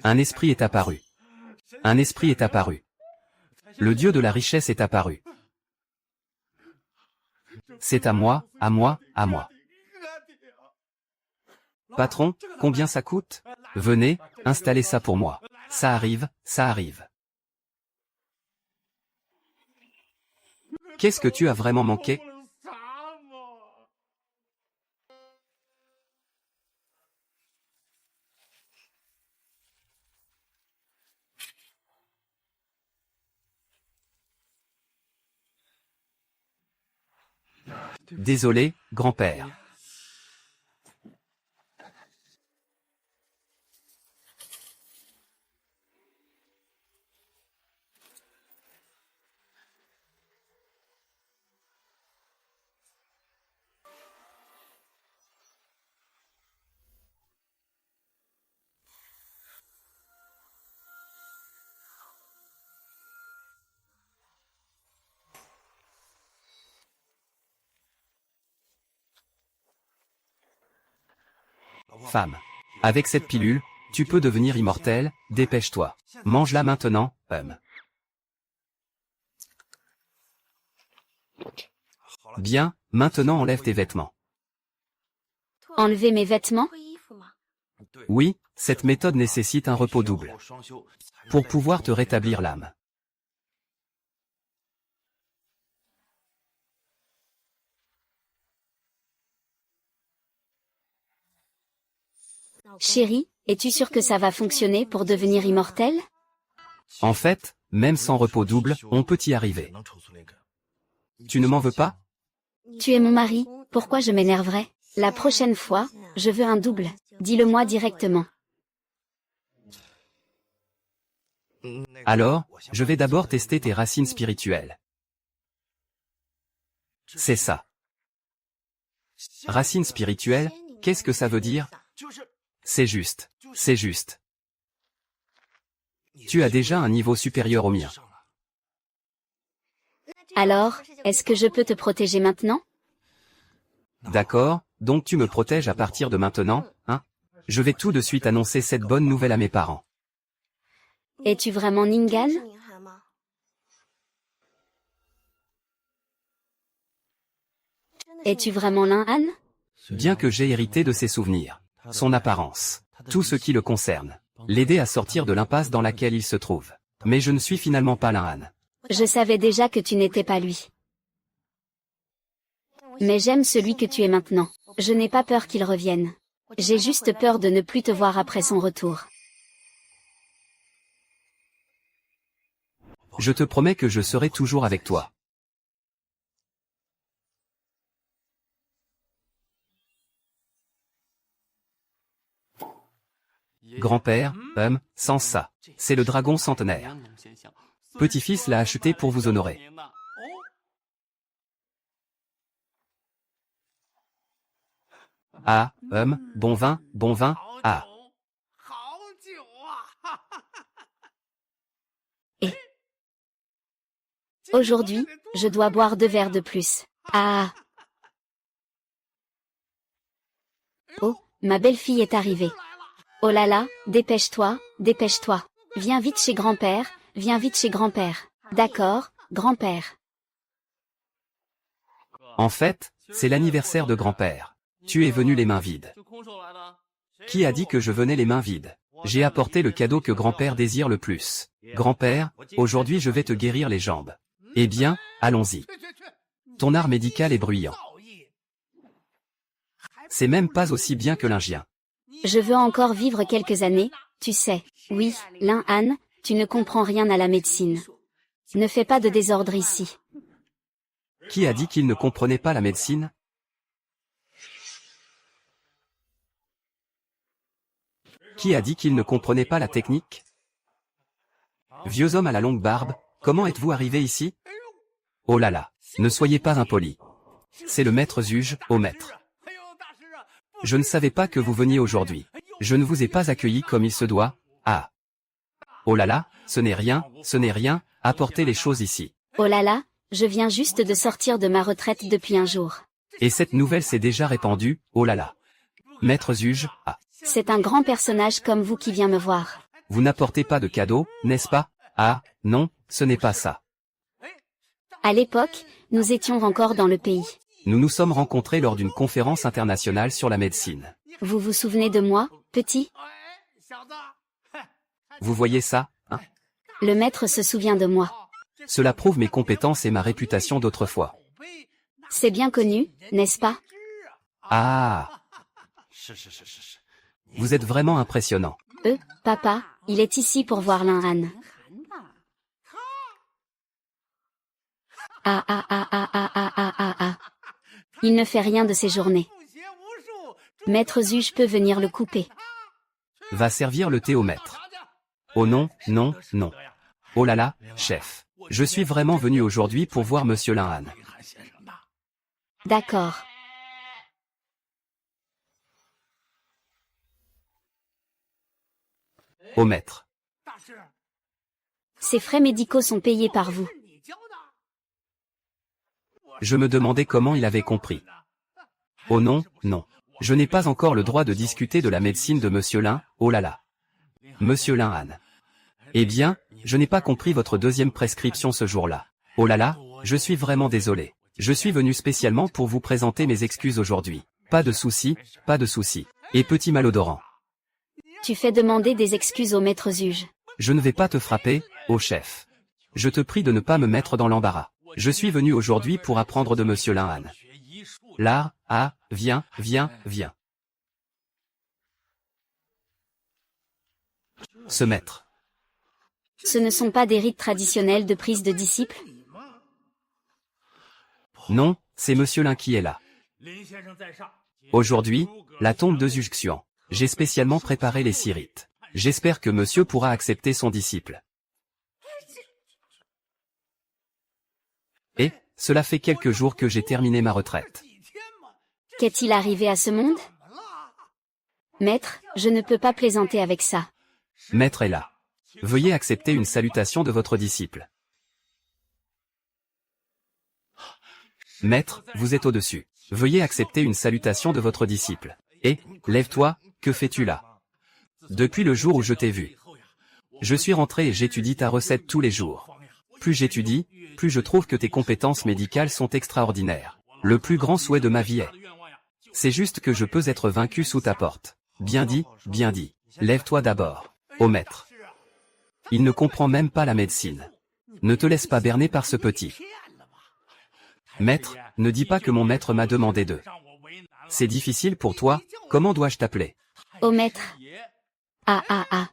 Un esprit est apparu. Un esprit est apparu. Le dieu de la richesse est apparu. C'est à moi, à moi, à moi. Patron, combien ça coûte? Venez, installez ça pour moi. Ça arrive, ça arrive. Qu'est-ce que tu as vraiment manqué? Désolé, grand-père. Femme. Avec cette pilule, tu peux devenir immortel, dépêche-toi. Mange-la maintenant, Bien, maintenant enlève tes vêtements. Enlever mes vêtements? Oui, cette méthode nécessite un repos double. Pour pouvoir te rétablir l'âme. Chérie, es-tu sûr que ça va fonctionner pour devenir immortel? En fait, même sans repos double, on peut y arriver. Tu ne m'en veux pas? Tu es mon mari, pourquoi je m'énerverais? La prochaine fois, je veux un double. Dis-le-moi directement. Alors, je vais d'abord tester tes racines spirituelles. C'est ça. Racines spirituelles, qu'est-ce que ça veut dire? C'est juste. C'est juste. Tu as déjà un niveau supérieur au mien. Alors, est-ce que je peux te protéger maintenant? D'accord, donc tu me protèges à partir de maintenant, hein? Je vais tout de suite annoncer cette bonne nouvelle à mes parents. Es-tu vraiment Ningan? Es-tu vraiment Lin-Han? Bien que j'ai hérité de ses souvenirs, son apparence, tout ce qui le concerne, l'aider à sortir de l'impasse dans laquelle il se trouve. Mais je ne suis finalement pas Lin-Han. Je savais déjà que tu n'étais pas lui. Mais j'aime celui que tu es maintenant. Je n'ai pas peur qu'il revienne. J'ai juste peur de ne plus te voir après son retour. Je te promets que je serai toujours avec toi. Grand-père, sans ça. C'est le dragon centenaire. Petit-fils l'a acheté pour vous honorer. Ah, bon vin, ah. Et aujourd'hui, je dois boire 2 verres de plus. Ah. Oh, ma belle-fille est arrivée. Oh là là, dépêche-toi, dépêche-toi. Viens vite chez grand-père, viens vite chez grand-père. D'accord, grand-père. En fait, c'est l'anniversaire de grand-père. Tu es venu les mains vides. Qui a dit que je venais les mains vides? J'ai apporté le cadeau que grand-père désire le plus. Grand-père, aujourd'hui je vais te guérir les jambes. Eh bien, allons-y. Ton art médical est bruyant. C'est même pas aussi bien que l'Indien. Je veux encore vivre quelques années, tu sais. Oui, Lin-Han, tu ne comprends rien à la médecine. Ne fais pas de désordre ici. Qui a dit qu'il ne comprenait pas la médecine? Qui a dit qu'il ne comprenait pas la technique? Vieux homme à la longue barbe, comment êtes-vous arrivé ici? Oh là là, ne soyez pas impoli. C'est le maître juge, ô maître. Je ne savais pas que vous veniez aujourd'hui. Je ne vous ai pas accueilli comme il se doit. Ah. Oh là là, ce n'est rien, apportez les choses ici. Oh là là, je viens juste de sortir de ma retraite depuis un jour. Et cette nouvelle s'est déjà répandue, oh là là. Maître juge, ah. C'est un grand personnage comme vous qui vient me voir. Vous n'apportez pas de cadeau, n'est-ce pas? Ah, non, ce n'est pas ça. À l'époque, nous étions encore dans le pays. Nous nous sommes rencontrés lors d'une conférence internationale sur la médecine. Vous vous souvenez de moi, petit? Vous voyez ça, hein? Le maître se souvient de moi. Cela prouve mes compétences et ma réputation d'autrefois. C'est bien connu, n'est-ce pas? Ah! Vous êtes vraiment impressionnant. Papa, il est ici pour voir Lin-Han. Ah. Il ne fait rien de ses journées. Maître Zuge peut venir le couper. Va servir le thé au maître. Oh non, non, non. Oh là là, chef. Je suis vraiment venu aujourd'hui pour voir Monsieur Lin-Han. D'accord. Au maître. Ces frais médicaux sont payés par vous. Je me demandais comment il avait compris. Oh non, non. Je n'ai pas encore le droit de discuter de la médecine de Monsieur Lin, oh là là. Monsieur Lin-Han. Eh bien, je n'ai pas compris votre deuxième prescription ce jour-là. Oh là là, je suis vraiment désolé. Je suis venu spécialement pour vous présenter mes excuses aujourd'hui. Pas de souci, pas de souci. Et petit malodorant. Tu fais demander des excuses au maître Zuge. Je ne vais pas te frapper, ô chef. Je te prie de ne pas me mettre dans l'embarras. Je suis venu aujourd'hui pour apprendre de Monsieur Lin-Han. L'art, ah, viens. Se mettre. Ce ne sont pas des rites traditionnels de prise de disciples? Non, c'est Monsieur Lin qui est là. Aujourd'hui, la tombe de Zhuge Xuan. J'ai spécialement préparé les 6 rites. J'espère que monsieur pourra accepter son disciple. Et, cela fait quelques jours que j'ai terminé ma retraite. Qu'est-il arrivé à ce monde? Maître, je ne peux pas plaisanter avec ça. Maître est là. Veuillez accepter une salutation de votre disciple. Maître, vous êtes au-dessus. Veuillez accepter une salutation de votre disciple. Et, lève-toi, que fais-tu là? Depuis le jour où je t'ai vu. Je suis rentré et j'étudie ta recette tous les jours. Plus j'étudie, plus je trouve que tes compétences médicales sont extraordinaires. Le plus grand souhait de ma vie est. C'est juste que je peux être vaincu sous ta porte. Bien dit, bien dit. Lève-toi d'abord. Ô maître. Il ne comprend même pas la médecine. Ne te laisse pas berner par ce petit. Maître, ne dis pas que mon maître m'a demandé de. C'est difficile pour toi, comment dois-je t'appeler? Ô maître. Ah.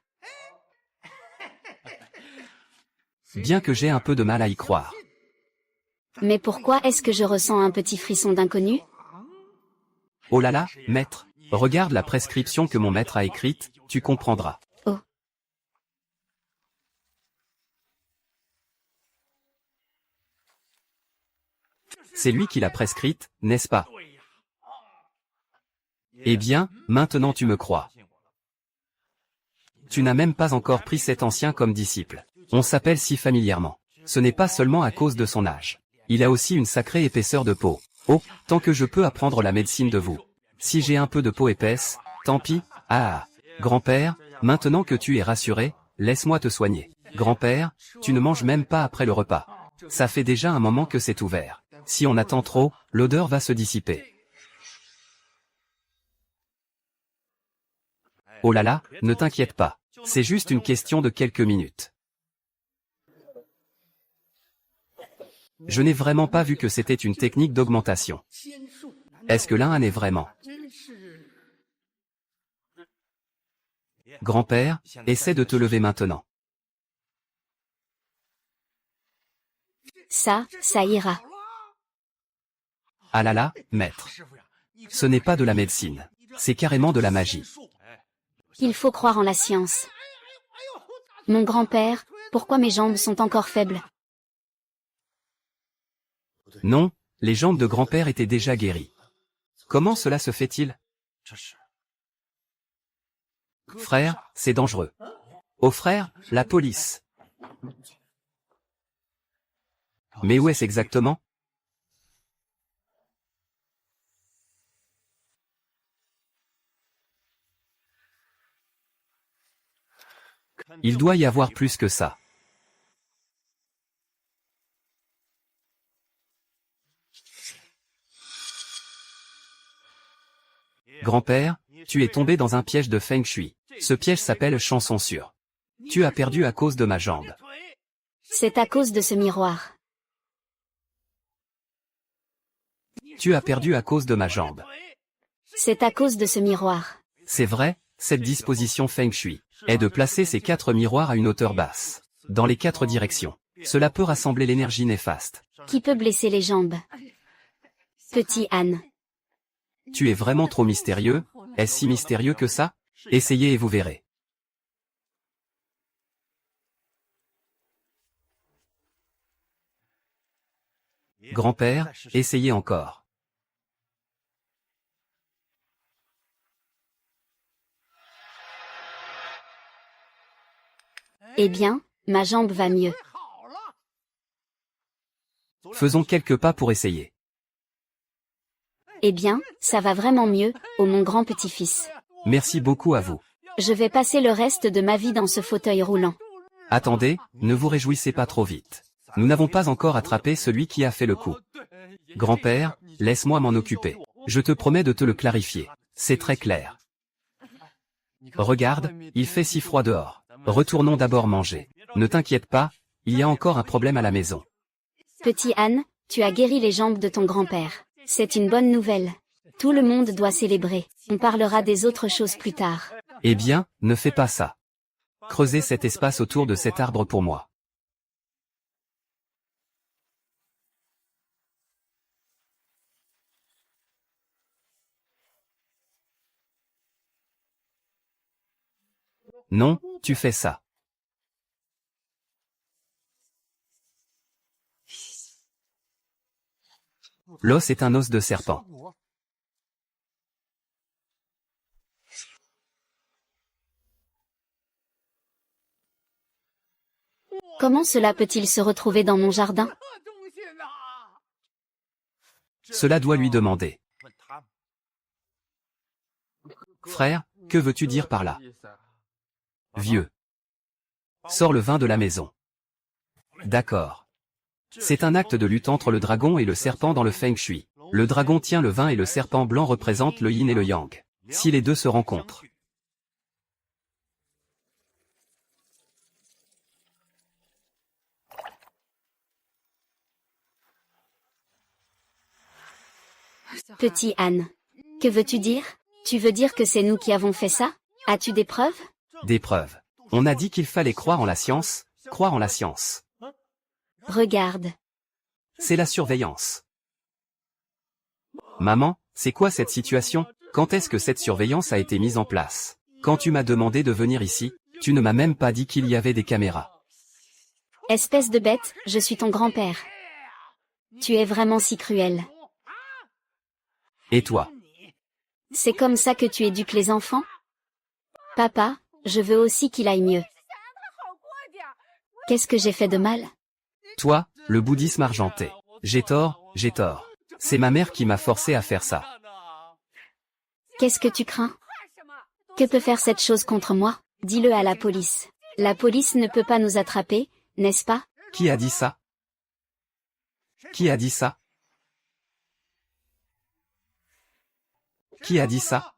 Bien que j'ai un peu de mal à y croire. Mais pourquoi est-ce que je ressens un petit frisson d'inconnu? Oh là là, maître, regarde la prescription que mon maître a écrite, tu comprendras. Oh. C'est lui qui l'a prescrite, n'est-ce pas? Eh bien, maintenant tu me crois. Tu n'as même pas encore pris cet ancien comme disciple. On s'appelle si familièrement. Ce n'est pas seulement à cause de son âge. Il a aussi une sacrée épaisseur de peau. Oh, tant que je peux apprendre la médecine de vous. Si j'ai un peu de peau épaisse, tant pis. Ah, grand-père, maintenant que tu es rassuré, laisse-moi te soigner. Grand-père, tu ne manges même pas après le repas. Ça fait déjà un moment que c'est ouvert. Si on attend trop, l'odeur va se dissiper. Oh là là, ne t'inquiète pas. C'est juste une question de quelques minutes. Je n'ai vraiment pas vu que c'était une technique d'augmentation. Est-ce que l'un en est vraiment? Grand-père, essaie de te lever maintenant. Ça ira. Ah là là, maître. Ce n'est pas de la médecine. C'est carrément de la magie. Il faut croire en la science. Mon grand-père, pourquoi mes jambes sont encore faibles? Non, les jambes de grand-père étaient déjà guéries. Comment cela se fait-il? Frère, c'est dangereux. Oh frère, la police. Mais où est-ce exactement? Il doit y avoir plus que ça. Grand-père, tu es tombé dans un piège de Feng Shui. Ce piège s'appelle chanson sûre. Tu as perdu à cause de ma jambe. C'est à cause de ce miroir. Tu as perdu à cause de ma jambe. C'est à cause de ce miroir. C'est vrai, cette disposition Feng Shui est de placer ces 4 miroirs à une hauteur basse, dans les 4 directions. Cela peut rassembler l'énergie néfaste. Qui peut blesser les jambes? Petit âne. Tu es vraiment trop mystérieux. Est-ce si mystérieux que ça? Essayez et vous verrez. Grand-père, essayez encore. Eh bien, ma jambe va mieux. Faisons quelques pas pour essayer. Eh bien, ça va vraiment mieux, ô mon grand petit-fils. Merci beaucoup à vous. Je vais passer le reste de ma vie dans ce fauteuil roulant. Attendez, ne vous réjouissez pas trop vite. Nous n'avons pas encore attrapé celui qui a fait le coup. Grand-père, laisse-moi m'en occuper. Je te promets de te le clarifier. C'est très clair. Regarde, il fait si froid dehors. Retournons d'abord manger. Ne t'inquiète pas, il y a encore un problème à la maison. Petit âne, tu as guéri les jambes de ton grand-père. C'est une bonne nouvelle. Tout le monde doit célébrer. On parlera des autres choses plus tard. Eh bien, ne fais pas ça. Creusez cet espace autour de cet arbre pour moi. Non, tu fais ça. L'os est un os de serpent. Comment cela peut-il se retrouver dans mon jardin? Cela doit lui demander. Frère, que veux-tu dire par là? Vieux. Sors le vin de la maison. D'accord. C'est un acte de lutte entre le dragon et le serpent dans le Feng Shui. Le dragon tient le vin et le serpent blanc représente le yin et le yang. Si les deux se rencontrent. Petit âne. Que veux-tu dire? Tu veux dire que c'est nous qui avons fait ça? As-tu des preuves? Des preuves. On a dit qu'il fallait croire en la science, croire en la science. Regarde. C'est la surveillance. Maman, c'est quoi cette situation? Quand est-ce que cette surveillance a été mise en place? Quand tu m'as demandé de venir ici, tu ne m'as même pas dit qu'il y avait des caméras. Espèce de bête, je suis ton grand-père. Tu es vraiment si cruel. Et toi? C'est comme ça que tu éduques les enfants? Papa, je veux aussi qu'il aille mieux. Qu'est-ce que j'ai fait de mal? Toi, le bouddhisme argenté. J'ai tort, j'ai tort. C'est ma mère qui m'a forcé à faire ça. Qu'est-ce que tu crains? Que peut faire cette chose contre moi? Dis-le à la police. La police ne peut pas nous attraper, n'est-ce pas? Qui a dit ça? Qui a dit ça? Qui a dit ça?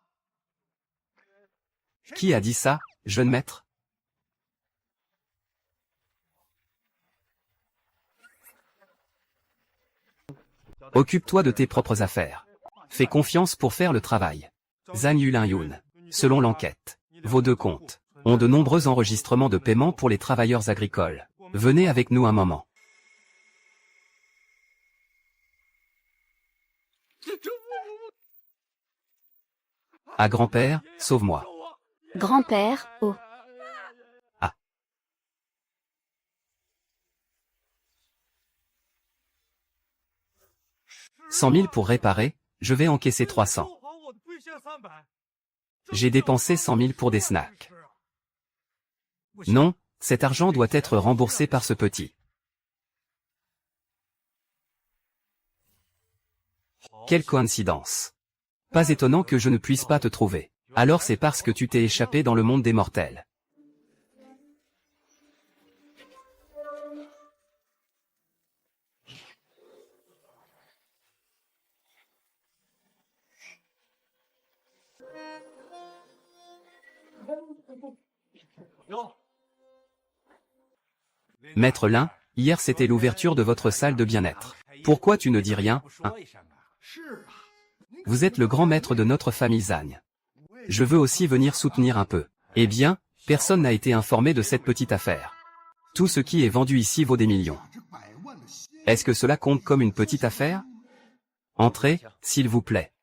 Qui a dit ça, jeune maître? Occupe-toi de tes propres affaires. Fais confiance pour faire le travail. Zhang Yulinyun. Selon l'enquête, vos deux comptes ont de nombreux enregistrements de paiement pour les travailleurs agricoles. Venez avec nous un moment. Ah grand-père, sauve-moi. Grand-père, oh. 100 000 pour réparer, je vais encaisser 300. J'ai dépensé 100 000 pour des snacks. Non, cet argent doit être remboursé par ce petit. Quelle coïncidence. Pas étonnant que je ne puisse pas te trouver. Alors c'est parce que tu t'es échappé dans le monde des mortels. Maître Lin, hier c'était l'ouverture de votre salle de bien-être. Pourquoi tu ne dis rien, hein? Vous êtes le grand maître de notre famille Zhang. Je veux aussi venir soutenir un peu. Eh bien, personne n'a été informé de cette petite affaire. Tout ce qui est vendu ici vaut des millions. Est-ce que cela compte comme une petite affaire? Entrez, s'il vous plaît.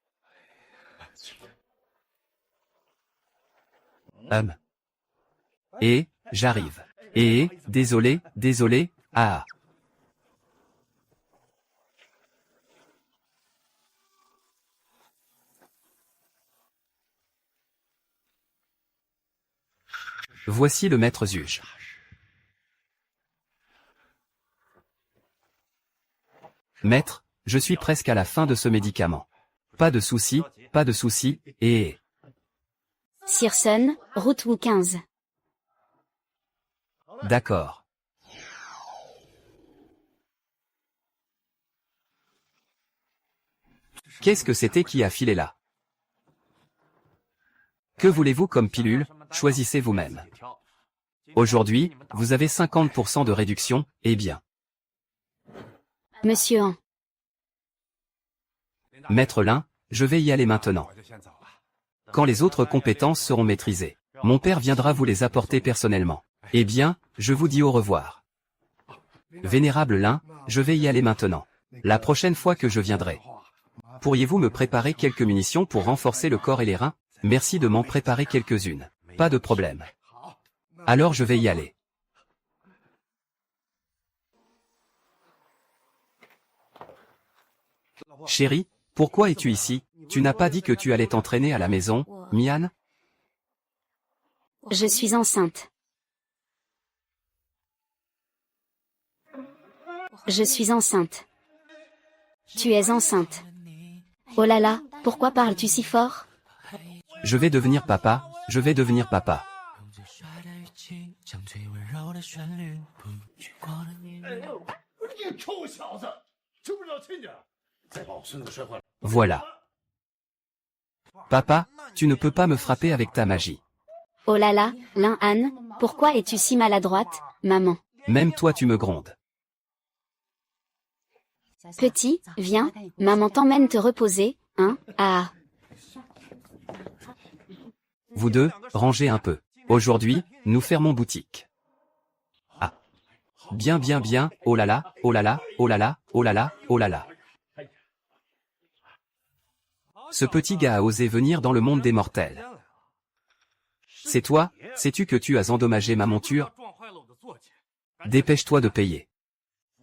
Et, j'arrive. Et, désolé, ah. Voici le maître Zuge. Maître, je suis presque à la fin de ce médicament. Pas de souci, et... Sir Sun, route Wu 15. D'accord. Qu'est-ce que c'était qui a filé là? Que voulez-vous comme pilule? Choisissez vous-même. Aujourd'hui, vous avez 50% de réduction, eh bien. Monsieur Han. Maître Lin, je vais y aller maintenant. Quand les autres compétences seront maîtrisées, mon père viendra vous les apporter personnellement. Eh bien, je vous dis au revoir. Vénérable Lin, je vais y aller maintenant. La prochaine fois que je viendrai. Pourriez-vous me préparer quelques munitions pour renforcer le corps et les reins? Merci de m'en préparer quelques-unes. Pas de problème. Alors je vais y aller. Chérie, pourquoi es-tu ici? Tu n'as pas dit que tu allais t'entraîner à la maison, Mian? Je suis enceinte. Je suis enceinte. Tu es enceinte. Oh là là, pourquoi parles-tu si fort? Je vais devenir papa, je vais devenir papa. Voilà. Papa, tu ne peux pas me frapper avec ta magie. Oh là là, Lin Han, pourquoi es-tu si maladroite, maman? Même toi tu me grondes. Petit, viens, maman t'emmène te reposer, hein? Ah. Vous deux, rangez un peu. Aujourd'hui, nous fermons boutique. Ah. Bien, oh là là, oh là là, oh là là, oh là là, oh là là. Ce petit gars a osé venir dans le monde des mortels. C'est toi, sais-tu que tu as endommagé ma monture? Dépêche-toi de payer.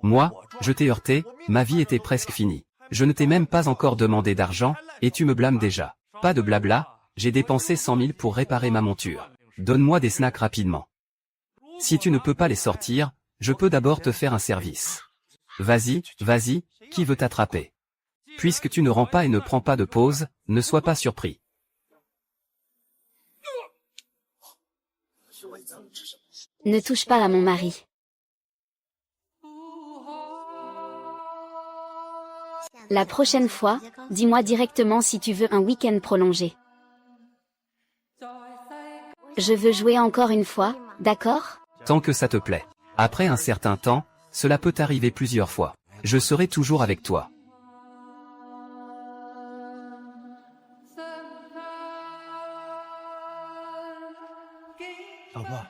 Moi, je t'ai heurté, ma vie était presque finie. Je ne t'ai même pas encore demandé d'argent, et tu me blâmes déjà. Pas de blabla, j'ai dépensé 100 000 pour réparer ma monture. Donne-moi des snacks rapidement. Si tu ne peux pas les sortir, je peux d'abord te faire un service. Vas-y, qui veut t'attraper? Puisque tu ne rends pas et ne prends pas de pause, ne sois pas surpris. Ne touche pas à mon mari. La prochaine fois, dis-moi directement si tu veux un week-end prolongé. Je veux jouer encore une fois, d'accord? Tant que ça te plaît. Après un certain temps, cela peut arriver plusieurs fois. Je serai toujours avec toi. Au revoir.